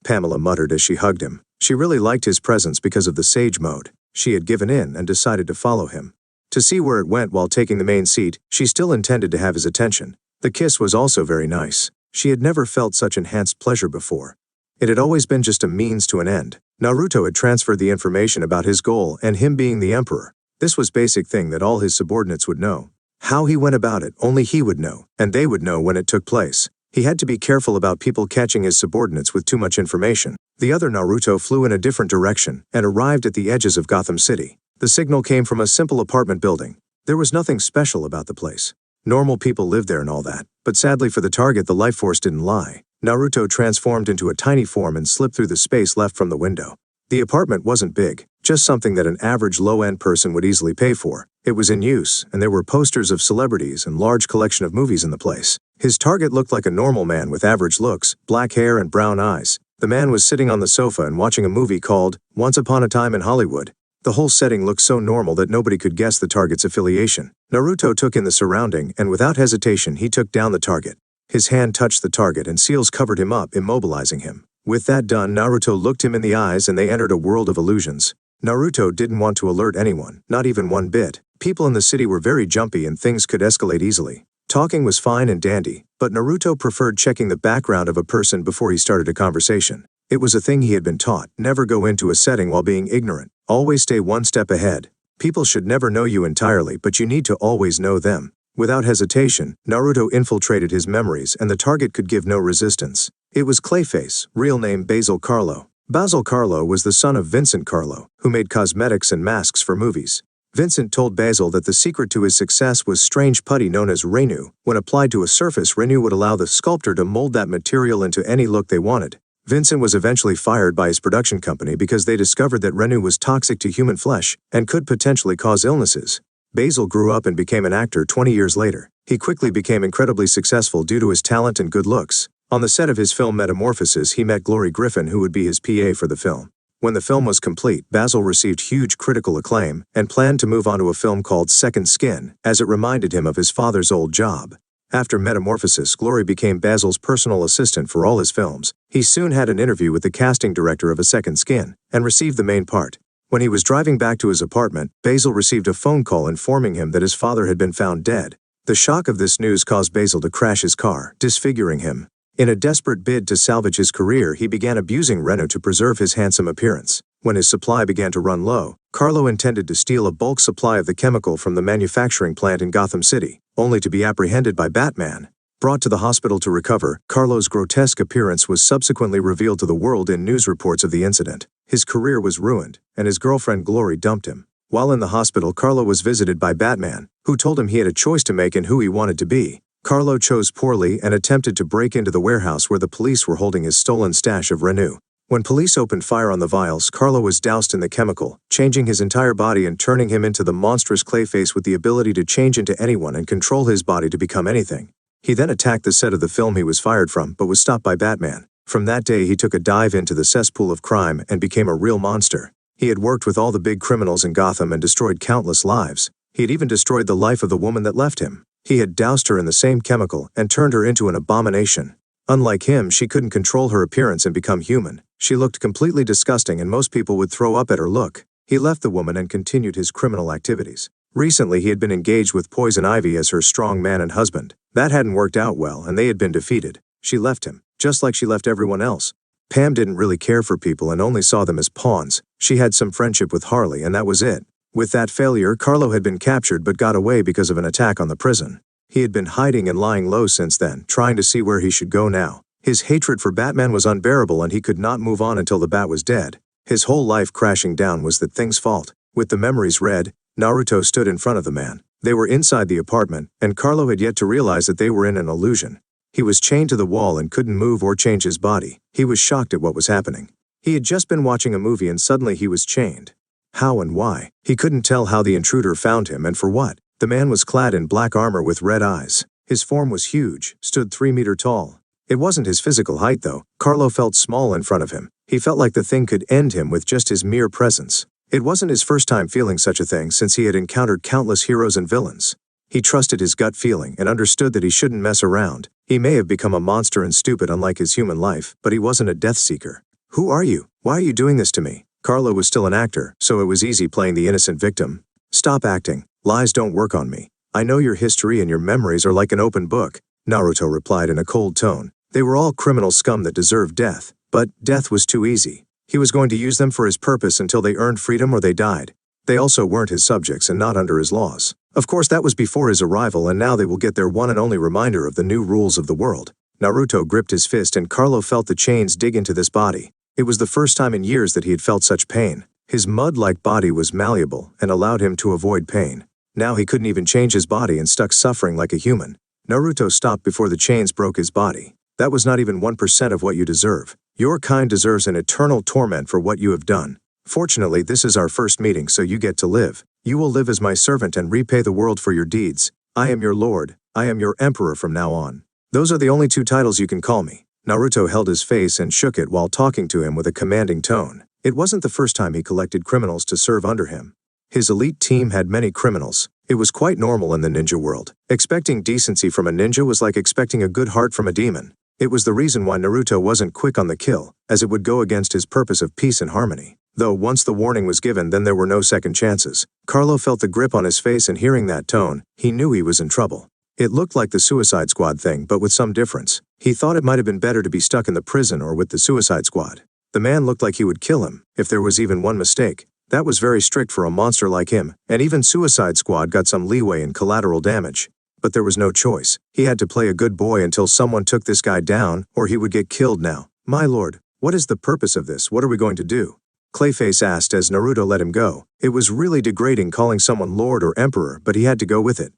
Pamela muttered as she hugged him. She really liked his presence because of the sage mode. She had given in and decided to follow him. To see where it went while taking the main seat, she still intended to have his attention. The kiss was also very nice. She had never felt such enhanced pleasure before. It had always been just a means to an end. Naruto had transferred the information about his goal and him being the emperor. This was basic thing that all his subordinates would know. How he went about it, only he would know, and they would know when it took place. He had to be careful about people catching his subordinates with too much information. The other Naruto flew in a different direction and arrived at the edges of Gotham City. The signal came from a simple apartment building. There was nothing special about the place. Normal people lived there and all that, but sadly for the target the life force didn't lie. Naruto transformed into a tiny form and slipped through the space left from the window. The apartment wasn't big, just something that an average low-end person would easily pay for. It was in use, and there were posters of celebrities and large collection of movies in the place. His target looked like a normal man with average looks, black hair and brown eyes. The man was sitting on the sofa and watching a movie called Once Upon a Time in Hollywood. The whole setting looked so normal that nobody could guess the target's affiliation. Naruto took in the surrounding, and without hesitation he took down the target. His hand touched the target and seals covered him up, immobilizing him. With that done, Naruto looked him in the eyes and they entered a world of illusions. Naruto didn't want to alert anyone, not even one bit. People in the city were very jumpy and things could escalate easily. Talking was fine and dandy, but Naruto preferred checking the background of a person before he started a conversation. It was a thing he had been taught. Never go into a setting while being ignorant. Always stay one step ahead. People should never know you entirely, but you need to always know them. Without hesitation, Naruto infiltrated his memories and the target could give no resistance. It was Clayface, real name Basil Carlo. Basil Carlo was the son of Vincent Carlo, who made cosmetics and masks for movies. Vincent told Basil that the secret to his success was strange putty known as Renew. When applied to a surface, Renew would allow the sculptor to mold that material into any look they wanted. Vincent was eventually fired by his production company because they discovered that Renew was toxic to human flesh and could potentially cause illnesses. Basil grew up and became an actor 20 years later. He quickly became incredibly successful due to his talent and good looks. On the set of his film Metamorphosis, he met Glory Griffin, who would be his PA for the film. When the film was complete, Basil received huge critical acclaim and planned to move on to a film called Second Skin, as it reminded him of his father's old job. After Metamorphosis, Glory became Basil's personal assistant for all his films. He soon had an interview with the casting director of A Second Skin and received the main part. When he was driving back to his apartment, Basil received a phone call informing him that his father had been found dead. The shock of this news caused Basil to crash his car, disfiguring him. In a desperate bid to salvage his career, he began abusing Renu to preserve his handsome appearance. When his supply began to run low, Carlo intended to steal a bulk supply of the chemical from the manufacturing plant in Gotham City, only to be apprehended by Batman. Brought to the hospital to recover, Carlo's grotesque appearance was subsequently revealed to the world in news reports of the incident. His career was ruined, and his girlfriend Glory dumped him. While in the hospital, Carlo was visited by Batman, who told him he had a choice to make in who he wanted to be. Carlo chose poorly and attempted to break into the warehouse where the police were holding his stolen stash of Renu. When police opened fire on the vials, Carlo was doused in the chemical, changing his entire body and turning him into the monstrous Clayface with the ability to change into anyone and control his body to become anything. He then attacked the set of the film he was fired from, but was stopped by Batman. From that day, he took a dive into the cesspool of crime and became a real monster. He had worked with all the big criminals in Gotham and destroyed countless lives. He had even destroyed the life of the woman that left him. He had doused her in the same chemical and turned her into an abomination. Unlike him, she couldn't control her appearance and become human. She looked completely disgusting and most people would throw up at her look. He left the woman and continued his criminal activities. Recently, he had been engaged with Poison Ivy as her strong man and husband. That hadn't worked out well and they had been defeated. She left him, just like she left everyone else. Pam didn't really care for people and only saw them as pawns. She had some friendship with Harley and that was it. With that failure, Carlo had been captured but got away because of an attack on the prison. He had been hiding and lying low since then, trying to see where he should go now. His hatred for Batman was unbearable and he could not move on until the Bat was dead. His whole life crashing down was that thing's fault. With the memories read, Naruto stood in front of the man. They were inside the apartment, and Carlo had yet to realize that they were in an illusion. He was chained to the wall and couldn't move or change his body. He was shocked at what was happening. He had just been watching a movie and suddenly he was chained. How and why? He couldn't tell how the intruder found him and for what. The man was clad in black armor with red eyes. His form was huge, stood 3 meters tall. It wasn't his physical height though. Carlo felt small in front of him. He felt like the thing could end him with just his mere presence. It wasn't his first time feeling such a thing since he had encountered countless heroes and villains. He trusted his gut feeling and understood that he shouldn't mess around. He may have become a monster and stupid unlike his human life, but he wasn't a death seeker. Who are you? Why are you doing this to me? Carlo was still an actor, so it was easy playing the innocent victim. Stop acting. Lies don't work on me. I know your history and your memories are like an open book, Naruto replied in a cold tone. They were all criminal scum that deserved death, but death was too easy. He was going to use them for his purpose until they earned freedom or they died. They also weren't his subjects and not under his laws. Of course, that was before his arrival, and now they will get their one and only reminder of the new rules of the world. Naruto gripped his fist and Carlo felt the chains dig into this body. It was the first time in years that he had felt such pain. His mud-like body was malleable and allowed him to avoid pain. Now he couldn't even change his body and stuck suffering like a human. Naruto stopped before the chains broke his body. That was not even 1% of what you deserve. Your kind deserves an eternal torment for what you have done. Fortunately, this is our first meeting, so you get to live. You will live as my servant and repay the world for your deeds. I am your lord. I am your emperor from now on. Those are the only 2 titles you can call me. Naruto held his face and shook it while talking to him with a commanding tone. It wasn't the first time he collected criminals to serve under him. His elite team had many criminals. It was quite normal in the ninja world. Expecting decency from a ninja was like expecting a good heart from a demon. It was the reason why Naruto wasn't quick on the kill, as it would go against his purpose of peace and harmony. Though once the warning was given, then there were no second chances. Carlo felt the grip on his face, and hearing that tone, he knew he was in trouble. It looked like the Suicide Squad thing, but with some difference. He thought it might have been better to be stuck in the prison or with the Suicide Squad. The man looked like he would kill him, if there was even one mistake. That was very strict for a monster like him, and even Suicide Squad got some leeway in collateral damage. But there was no choice. He had to play a good boy until someone took this guy down, or he would get killed now. My lord, what is the purpose of this? What are we going to do? Clayface asked as Naruto let him go. It was really degrading calling someone lord or emperor, but he had to go with it.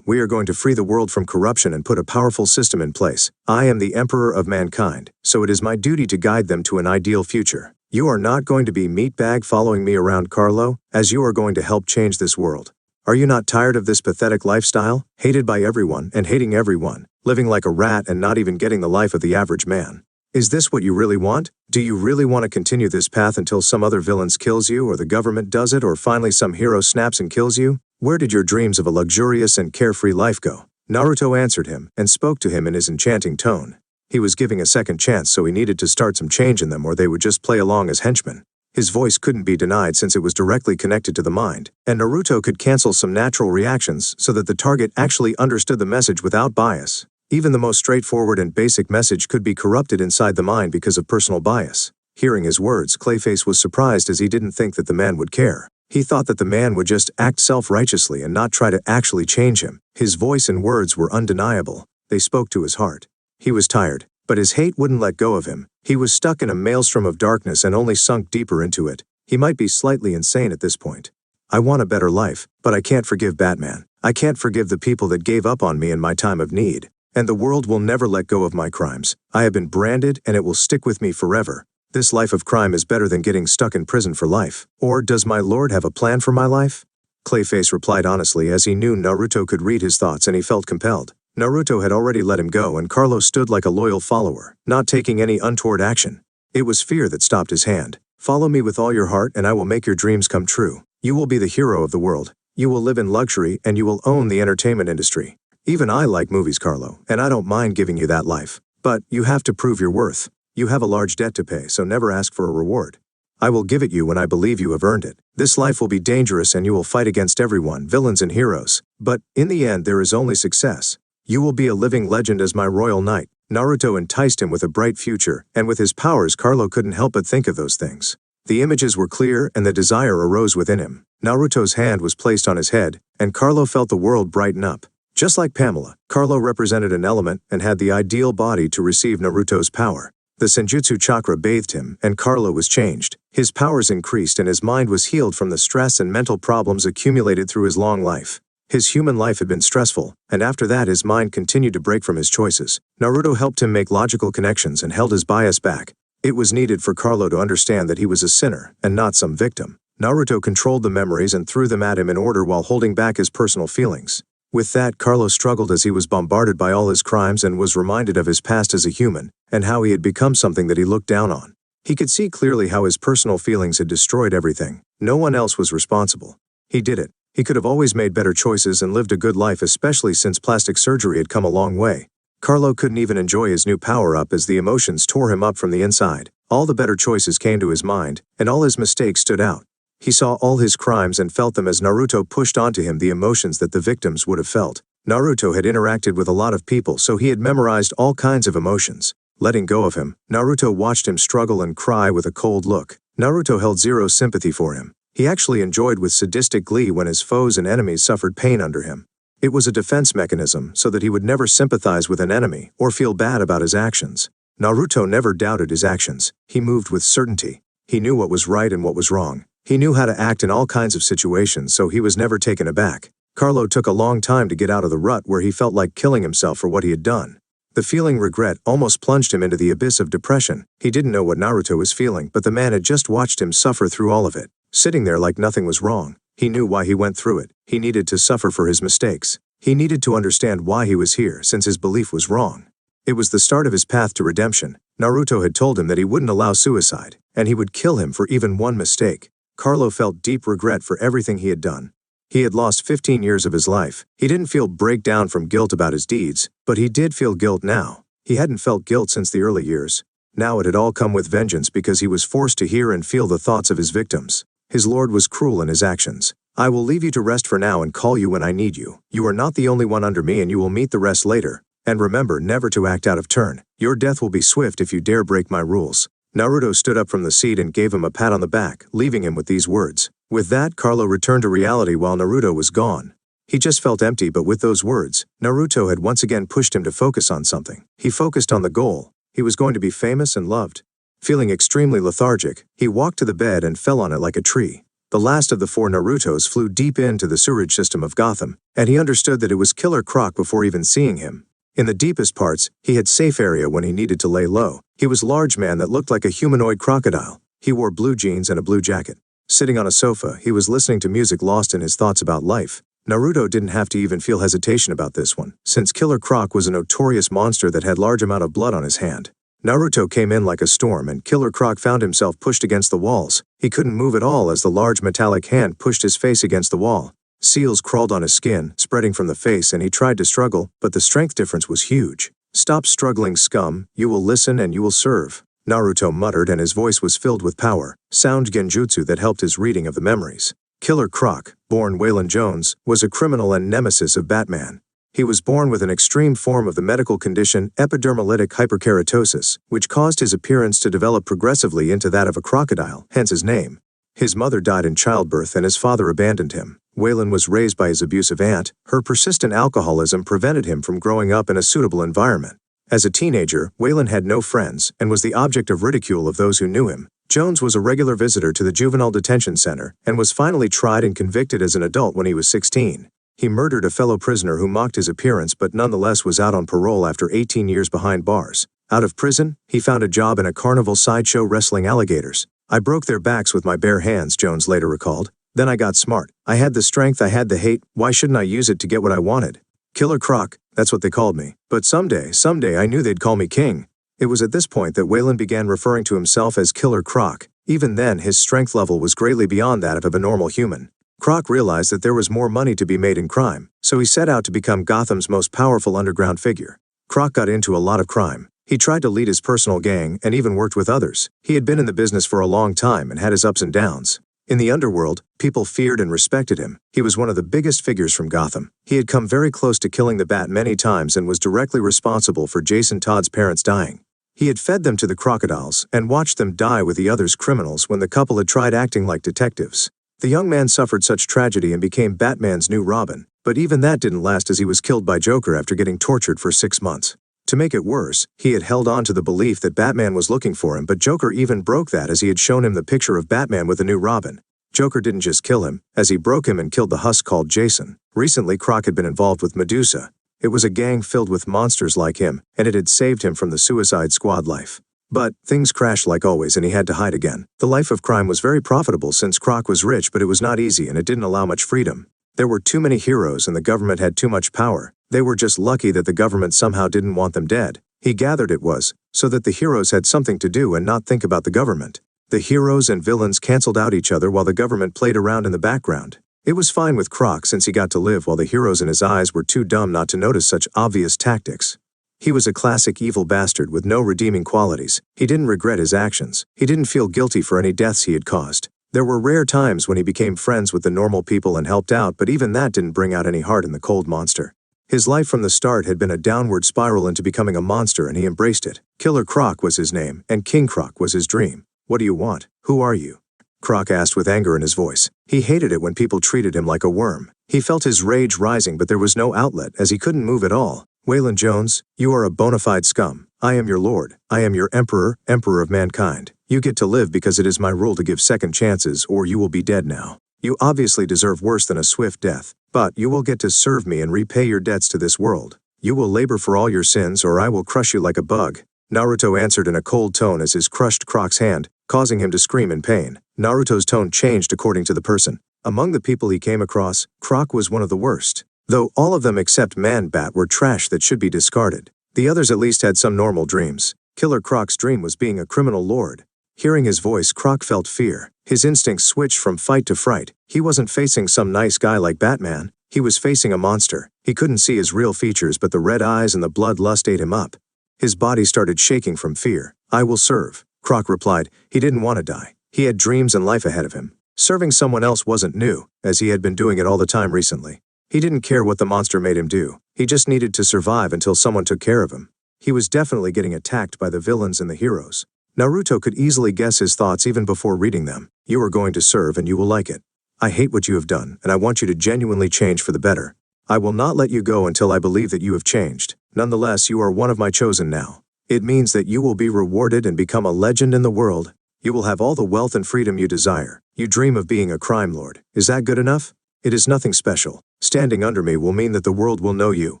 We are going to free the world from corruption and put a powerful system in place. I am the emperor of mankind, so it is my duty to guide them to an ideal future. You are not going to be meatbag following me around, Carlo, as you are going to help change this world. Are you not tired of this pathetic lifestyle, hated by everyone and hating everyone, living like a rat and not even getting the life of the average man? Is this what you really want? Do you really want to continue this path until some other villain kills you, or the government does it, or finally some hero snaps and kills you? Where did your dreams of a luxurious and carefree life go? Naruto answered him and spoke to him in his enchanting tone. He was giving a second chance, so he needed to start some change in them or they would just play along as henchmen. His voice couldn't be denied since it was directly connected to the mind, and Naruto could cancel some natural reactions so that the target actually understood the message without bias. Even the most straightforward and basic message could be corrupted inside the mind because of personal bias. Hearing his words, Clayface was surprised as he didn't think that the man would care. He thought that the man would just act self-righteously and not try to actually change him. His voice and words were undeniable. They spoke to his heart. He was tired, but his hate wouldn't let go of him. He was stuck in a maelstrom of darkness and only sunk deeper into it. He might be slightly insane at this point. I want a better life, but I can't forgive Batman. I can't forgive the people that gave up on me in my time of need. And the world will never let go of my crimes. I have been branded and it will stick with me forever. This life of crime is better than getting stuck in prison for life. Or does my lord have a plan for my life? Clayface replied honestly as he knew Naruto could read his thoughts and he felt compelled. Naruto had already let him go and Carlo stood like a loyal follower, not taking any untoward action. It was fear that stopped his hand. Follow me with all your heart and I will make your dreams come true. You will be the hero of the world. You will live in luxury and you will own the entertainment industry. Even I like movies, Carlo, and I don't mind giving you that life. But you have to prove your worth. You have a large debt to pay, so never ask for a reward. I will give it you when I believe you have earned it. This life will be dangerous and you will fight against everyone, villains and heroes. But in the end there is only success. You will be a living legend as my royal knight. Naruto enticed him with a bright future, and with his powers Carlo couldn't help but think of those things. The images were clear and the desire arose within him. Naruto's hand was placed on his head, and Carlo felt the world brighten up. Just like Pamela, Carlo represented an element and had the ideal body to receive Naruto's power. The Senjutsu chakra bathed him, and Carlo was changed. His powers increased and his mind was healed from the stress and mental problems accumulated through his long life. His human life had been stressful, and after that his mind continued to break from his choices. Naruto helped him make logical connections and held his bias back. It was needed for Carlo to understand that he was a sinner and not some victim. Naruto controlled the memories and threw them at him in order while holding back his personal feelings. With that, Carlo struggled as he was bombarded by all his crimes and was reminded of his past as a human, and how he had become something that he looked down on. He could see clearly how his personal feelings had destroyed everything. No one else was responsible. He did it. He could have always made better choices and lived a good life, especially since plastic surgery had come a long way. Carlo couldn't even enjoy his new power-up as the emotions tore him up from the inside. All the better choices came to his mind, and all his mistakes stood out. He saw all his crimes and felt them as Naruto pushed onto him the emotions that the victims would have felt. Naruto had interacted with a lot of people, so he had memorized all kinds of emotions. Letting go of him, Naruto watched him struggle and cry with a cold look. Naruto held zero sympathy for him. He actually enjoyed with sadistic glee when his foes and enemies suffered pain under him. It was a defense mechanism so that he would never sympathize with an enemy or feel bad about his actions. Naruto never doubted his actions. He moved with certainty. He knew what was right and what was wrong. He knew how to act in all kinds of situations, so he was never taken aback. Carlo took a long time to get out of the rut where he felt like killing himself for what he had done. The feeling regret almost plunged him into the abyss of depression. He didn't know what Naruto was feeling, but the man had just watched him suffer through all of it. Sitting there like nothing was wrong. He knew why he went through it. He needed to suffer for his mistakes. He needed to understand why he was here since his belief was wrong. It was the start of his path to redemption. Naruto had told him that he wouldn't allow suicide, and he would kill him for even one mistake. Carlo felt deep regret for everything he had done. He had lost 15 years of his life. He didn't feel breakdown from guilt about his deeds, but he did feel guilt now. He hadn't felt guilt since the early years. Now it had all come with vengeance because he was forced to hear and feel the thoughts of his victims. His lord was cruel in his actions. I will leave you to rest for now and call you when I need you. You are not the only one under me and you will meet the rest later. And remember never to act out of turn. Your death will be swift if you dare break my rules. Naruto stood up from the seat and gave him a pat on the back, leaving him with these words. With that, Carlo returned to reality while Naruto was gone. He just felt empty, but with those words, Naruto had once again pushed him to focus on something. He focused on the goal. He was going to be famous and loved. Feeling extremely lethargic, he walked to the bed and fell on it like a tree. The last of the 4 Narutos flew deep into the sewerage system of Gotham, and he understood that it was Killer Croc before even seeing him. In the deepest parts, he had safe area when he needed to lay low. He was a large man that looked like a humanoid crocodile. He wore blue jeans and a blue jacket. Sitting on a sofa, he was listening to music, lost in his thoughts about life. Naruto didn't have to even feel hesitation about this one, since Killer Croc was a notorious monster that had large amount of blood on his hand. Naruto came in like a storm and Killer Croc found himself pushed against the walls. He couldn't move at all as the large metallic hand pushed his face against the wall. Seals crawled on his skin, spreading from the face, and he tried to struggle, but the strength difference was huge. Stop struggling, scum. You will listen and you will serve. Naruto muttered, and his voice was filled with power, sound genjutsu that helped his reading of the memories. Killer Croc, born Waylon Jones, was a criminal and nemesis of Batman. He was born with an extreme form of the medical condition epidermolytic hyperkeratosis, which caused his appearance to develop progressively into that of a crocodile, hence his name. His mother died in childbirth and his father abandoned him. Waylon was raised by his abusive aunt. Her persistent alcoholism prevented him from growing up in a suitable environment. As a teenager, Waylon had no friends and was the object of ridicule of those who knew him. Jones was a regular visitor to the juvenile detention center and was finally tried and convicted as an adult when he was 16. He murdered a fellow prisoner who mocked his appearance but nonetheless was out on parole after 18 years behind bars. Out of prison, he found a job in a carnival sideshow wrestling alligators. "I broke their backs with my bare hands," Jones later recalled. "Then I got smart. I had the strength, I had the hate, why shouldn't I use it to get what I wanted? Killer Croc, that's what they called me. But someday I knew they'd call me king." It was at this point that Waylon began referring to himself as Killer Croc. Even then, his strength level was greatly beyond that of a normal human. Croc realized that there was more money to be made in crime, so he set out to become Gotham's most powerful underground figure. Croc got into a lot of crime. He tried to lead his personal gang and even worked with others. He had been in the business for a long time and had his ups and downs. In the underworld, people feared and respected him. He was one of the biggest figures from Gotham. He had come very close to killing the Bat many times and was directly responsible for Jason Todd's parents dying. He had fed them to the crocodiles and watched them die with the others criminals when the couple had tried acting like detectives. The young man suffered such tragedy and became Batman's new Robin, but even that didn't last as he was killed by Joker after getting tortured for 6 months. To make it worse, he had held on to the belief that Batman was looking for him, but Joker even broke that as he had shown him the picture of Batman with a new Robin. Joker didn't just kill him, as he broke him and killed the husk called Jason. Recently, Croc had been involved with Medusa. It was a gang filled with monsters like him, and it had saved him from the Suicide Squad life. But things crashed like always and he had to hide again. The life of crime was very profitable since Croc was rich, but it was not easy and it didn't allow much freedom. There were too many heroes and the government had too much power. They were just lucky that the government somehow didn't want them dead. He gathered it was so that the heroes had something to do and not think about the government. The heroes and villains canceled out each other while the government played around in the background. It was fine with Croc since he got to live while the heroes in his eyes were too dumb not to notice such obvious tactics. He was a classic evil bastard with no redeeming qualities. He didn't regret his actions. He didn't feel guilty for any deaths he had caused. There were rare times when he became friends with the normal people and helped out, but even that didn't bring out any heart in the cold monster. His life from the start had been a downward spiral into becoming a monster and he embraced it. Killer Croc was his name, and King Croc was his dream. "What do you want? Who are you?" Croc asked with anger in his voice. He hated it when people treated him like a worm. He felt his rage rising, but there was no outlet as he couldn't move at all. "Waylon Jones, you are a bona fide scum. I am your lord. I am your emperor, emperor of mankind. You get to live because it is my rule to give second chances or you will be dead now. You obviously deserve worse than a swift death, but you will get to serve me and repay your debts to this world. You will labor for all your sins or I will crush you like a bug." Naruto answered in a cold tone as his crushed Croc's hand, causing him to scream in pain. Naruto's tone changed according to the person. Among the people he came across, Croc was one of the worst. Though all of them except Man-Bat were trash that should be discarded. The others at least had some normal dreams. Killer Croc's dream was being a criminal lord. Hearing his voice, Croc felt fear. His instincts switched from fight to fright. He wasn't facing some nice guy like Batman. He was facing a monster. He couldn't see his real features, but the red eyes and the bloodlust ate him up. His body started shaking from fear. "I will serve," Croc replied. He didn't want to die. He had dreams and life ahead of him. Serving someone else wasn't new, as he had been doing it all the time recently. He didn't care what the monster made him do. He just needed to survive until someone took care of him. He was definitely getting attacked by the villains and the heroes. Naruto could easily guess his thoughts even before reading them. "You are going to serve and you will like it. I hate what you have done and I want you to genuinely change for the better. I will not let you go until I believe that you have changed. Nonetheless, you are one of my chosen now. It means that you will be rewarded and become a legend in the world. You will have all the wealth and freedom you desire. You dream of being a crime lord. Is that good enough? It is nothing special. Standing under me will mean that the world will know you.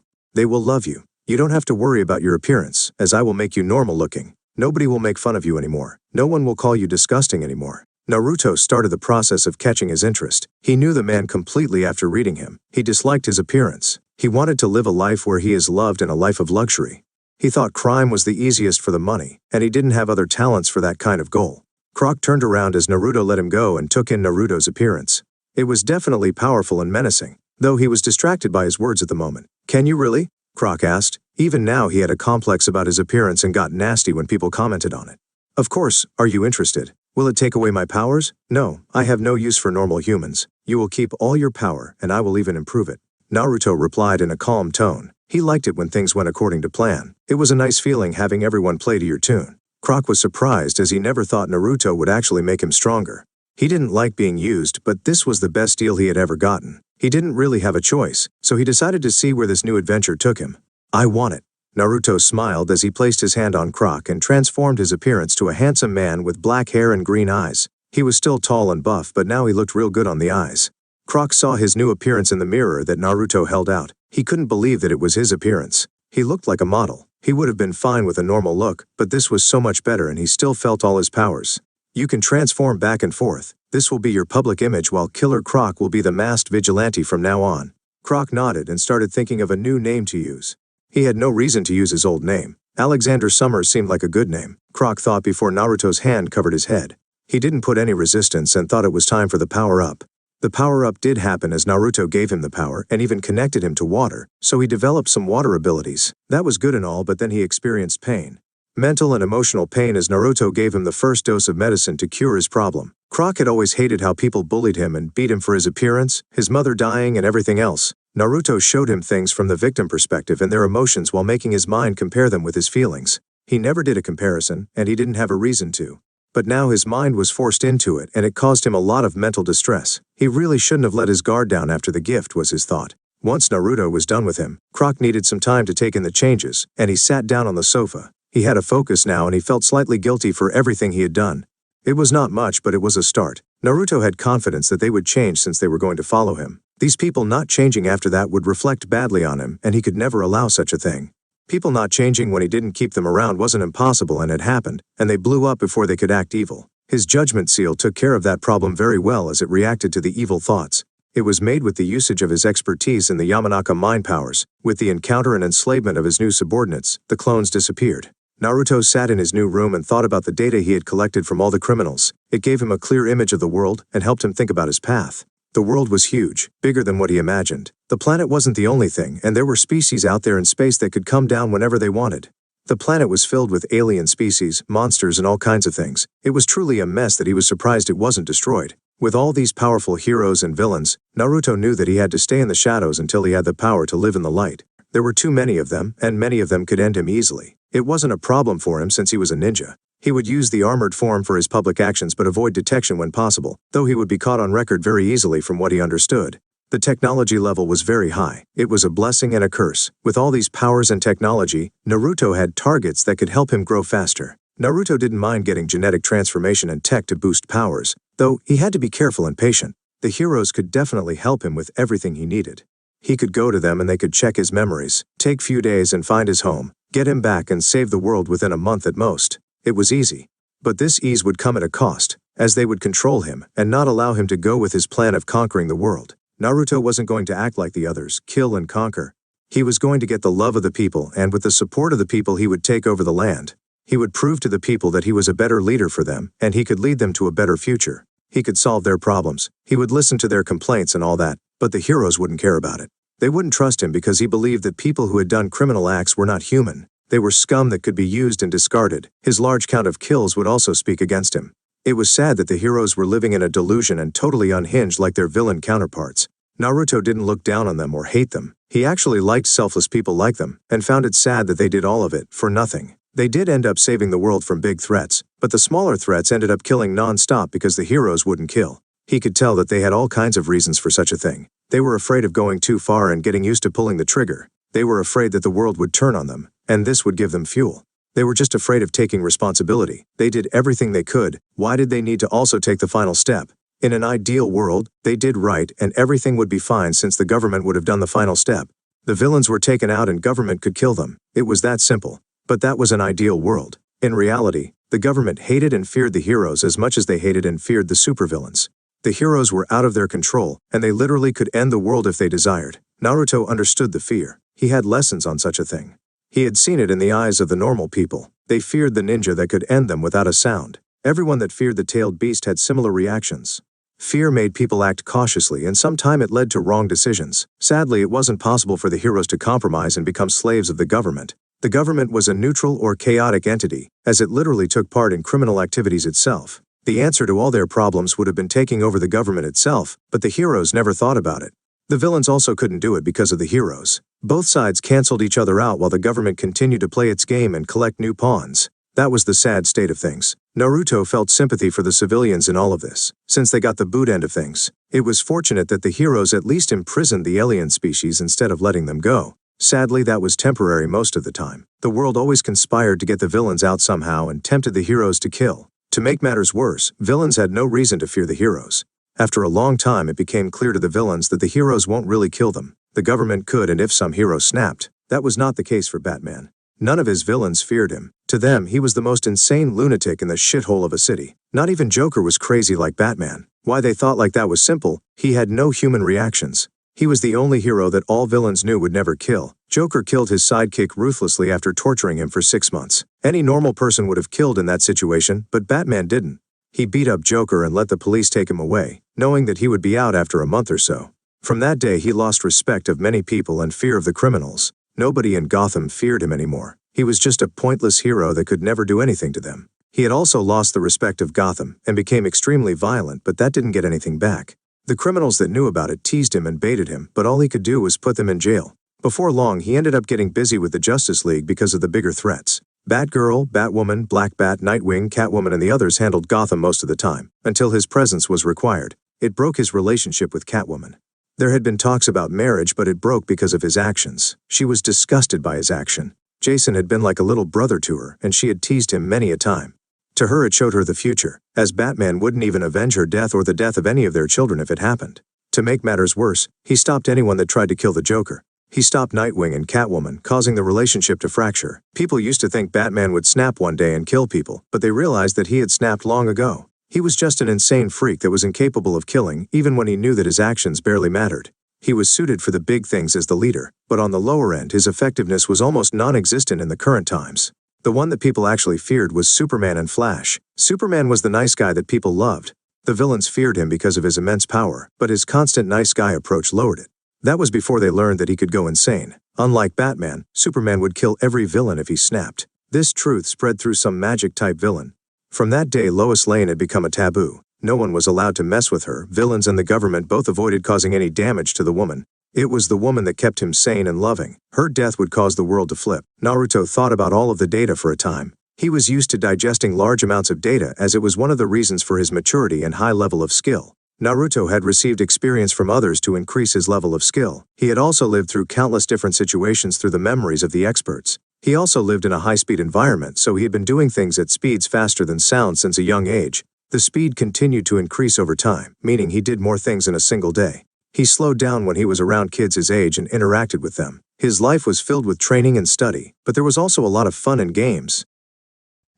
They will love you. You don't have to worry about your appearance, as I will make you normal looking. Nobody will make fun of you anymore. No one will call you disgusting anymore." Naruto started the process of catching his interest. He knew the man completely after reading him. He disliked his appearance. He wanted to live a life where he is loved and a life of luxury. He thought crime was the easiest for the money, and he didn't have other talents for that kind of goal. Croc turned around as Naruto let him go and took in Naruto's appearance. It was definitely powerful and menacing, though he was distracted by his words at the moment. "Can you really?" Croc asked. Even now he had a complex about his appearance and got nasty when people commented on it. Of course, are you interested? Will it take away my powers? No, I have no use for normal humans. You will keep all your power, and I will even improve it. Naruto replied in a calm tone. He liked it when things went according to plan. It was a nice feeling having everyone play to your tune. Croc was surprised as he never thought Naruto would actually make him stronger. He didn't like being used, but this was the best deal he had ever gotten. He didn't really have a choice, so he decided to see where this new adventure took him. I want it. Naruto smiled as he placed his hand on Croc and transformed his appearance to a handsome man with black hair and green eyes. He was still tall and buff, but now he looked real good on the eyes. Croc saw his new appearance in the mirror that Naruto held out. He couldn't believe that it was his appearance. He looked like a model. He would have been fine with a normal look, but this was so much better and he still felt all his powers. You can transform back and forth. This will be your public image while Killer Croc will be the masked vigilante from now on. Croc nodded and started thinking of a new name to use. He had no reason to use his old name. Alexander Summers seemed like a good name, Croc thought before Naruto's hand covered his head. He didn't put any resistance and thought it was time for the power-up. The power-up did happen as Naruto gave him the power and even connected him to water, so he developed some water abilities. That was good and all, but then he experienced pain. Mental and emotional pain as Naruto gave him the first dose of medicine to cure his problem. Croc had always hated how people bullied him and beat him for his appearance, his mother dying, and everything else. Naruto showed him things from the victim perspective and their emotions while making his mind compare them with his feelings. He never did a comparison, and he didn't have a reason to. But now his mind was forced into it, and it caused him a lot of mental distress. He really shouldn't have let his guard down after the gift, was his thought. Once Naruto was done with him, Croc needed some time to take in the changes, and he sat down on the sofa. He had a focus now and he felt slightly guilty for everything he had done. It was not much, but it was a start. Naruto had confidence that they would change since they were going to follow him. These people not changing after that would reflect badly on him, and he could never allow such a thing. People not changing when he didn't keep them around wasn't impossible and had happened, and they blew up before they could act evil. His judgment seal took care of that problem very well as it reacted to the evil thoughts. It was made with the usage of his expertise in the Yamanaka mind powers. With the encounter and enslavement of his new subordinates, the clones disappeared. Naruto sat in his new room and thought about the data he had collected from all the criminals. It gave him a clear image of the world and helped him think about his path. The world was huge, bigger than what he imagined. The planet wasn't the only thing, and there were species out there in space that could come down whenever they wanted. The planet was filled with alien species, monsters, and all kinds of things. It was truly a mess that he was surprised it wasn't destroyed. With all these powerful heroes and villains, Naruto knew that he had to stay in the shadows until he had the power to live in the light. There were too many of them, and many of them could end him easily. It wasn't a problem for him since he was a ninja. He would use the armored form for his public actions but avoid detection when possible, though he would be caught on record very easily from what he understood. The technology level was very high. It was a blessing and a curse. With all these powers and technology, Naruto had targets that could help him grow faster. Naruto didn't mind getting genetic transformation and tech to boost powers, though he had to be careful and patient. The heroes could definitely help him with everything he needed. He could go to them and they could check his memories, take few days and find his home, get him back and save the world within a month at most. It was easy. But this ease would come at a cost, as they would control him and not allow him to go with his plan of conquering the world. Naruto wasn't going to act like the others, kill and conquer. He was going to get the love of the people, and with the support of the people he would take over the land. He would prove to the people that he was a better leader for them, and he could lead them to a better future. He could solve their problems. He would listen to their complaints and all that, but the heroes wouldn't care about it. They wouldn't trust him because he believed that people who had done criminal acts were not human. They were scum that could be used and discarded. His large count of kills would also speak against him. It was sad that the heroes were living in a delusion and totally unhinged like their villain counterparts. Naruto didn't look down on them or hate them. He actually liked selfless people like them, and found it sad that they did all of it for nothing. They did end up saving the world from big threats, but the smaller threats ended up killing non-stop because the heroes wouldn't kill. He could tell that they had all kinds of reasons for such a thing. They were afraid of going too far and getting used to pulling the trigger. They were afraid that the world would turn on them, and this would give them fuel. They were just afraid of taking responsibility. They did everything they could. Why did they need to also take the final step? In an ideal world, they did right and everything would be fine since the government would have done the final step. The villains were taken out and government could kill them. It was that simple. But that was an ideal world. In reality, the government hated and feared the heroes as much as they hated and feared the supervillains. The heroes were out of their control, and they literally could end the world if they desired. Naruto understood the fear. He had lessons on such a thing. He had seen it in the eyes of the normal people. They feared the ninja that could end them without a sound. Everyone that feared the tailed beast had similar reactions. Fear made people act cautiously, and sometimes it led to wrong decisions. Sadly, it wasn't possible for the heroes to compromise and become slaves of the government. The government was a neutral or chaotic entity, as it literally took part in criminal activities itself. The answer to all their problems would have been taking over the government itself, but the heroes never thought about it. The villains also couldn't do it because of the heroes. Both sides canceled each other out while the government continued to play its game and collect new pawns. That was the sad state of things. Naruto felt sympathy for the civilians in all of this, since they got the boot end of things. It was fortunate that the heroes at least imprisoned the alien species instead of letting them go. Sadly, that was temporary most of the time. The world always conspired to get the villains out somehow and tempted the heroes to kill. To make matters worse, villains had no reason to fear the heroes. After a long time, it became clear to the villains that the heroes won't really kill them. The government could, and if some hero snapped. That was not the case for Batman. None of his villains feared him. To them, he was the most insane lunatic in the shithole of a city. Not even Joker was crazy like Batman. Why they thought like that was simple: he had no human reactions. He was the only hero that all villains knew would never kill. Joker killed his sidekick ruthlessly after torturing him for 6 months. Any normal person would have killed in that situation, but Batman didn't. He beat up Joker and let the police take him away, knowing that he would be out after a month or so. From that day, he lost respect of many people and fear of the criminals. Nobody in Gotham feared him anymore. He was just a pointless hero that could never do anything to them. He had also lost the respect of Gotham and became extremely violent, but that didn't get anything back. The criminals that knew about it teased him and baited him, but all he could do was put them in jail. Before long, he ended up getting busy with the Justice League because of the bigger threats. Batgirl, Batwoman, Black Bat, Nightwing, Catwoman, and the others handled Gotham most of the time, until his presence was required. It broke his relationship with Catwoman. There had been talks about marriage, but it broke because of his actions. She was disgusted by his action. Jason had been like a little brother to her, and she had teased him many a time. To her, it showed her the future, as Batman wouldn't even avenge her death or the death of any of their children if it happened. To make matters worse, he stopped anyone that tried to kill the Joker. He stopped Nightwing and Catwoman, causing the relationship to fracture. People used to think Batman would snap one day and kill people, but they realized that he had snapped long ago. He was just an insane freak that was incapable of killing, even when he knew that his actions barely mattered. He was suited for the big things as the leader, but on the lower end, his effectiveness was almost non-existent in the current times. The one that people actually feared was Superman and Flash. Superman was the nice guy that people loved. The villains feared him because of his immense power, but his constant nice guy approach lowered it. That was before they learned that he could go insane. Unlike Batman, Superman would kill every villain if he snapped. This truth spread through some magic-type villain. From that day, Lois Lane had become a taboo. No one was allowed to mess with her. Villains and the government both avoided causing any damage to the woman. It was the woman that kept him sane and loving. Her death would cause the world to flip. Naruto thought about all of the data for a time. He was used to digesting large amounts of data, as it was one of the reasons for his maturity and high level of skill. Naruto had received experience from others to increase his level of skill. He had also lived through countless different situations through the memories of the experts. He also lived in a high-speed environment, so he had been doing things at speeds faster than sound since a young age. The speed continued to increase over time, meaning he did more things in a single day. He slowed down when he was around kids his age and interacted with them. His life was filled with training and study, but there was also a lot of fun and games.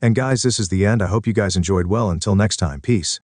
And guys, this is the end. I hope you guys enjoyed well. Until next time, peace.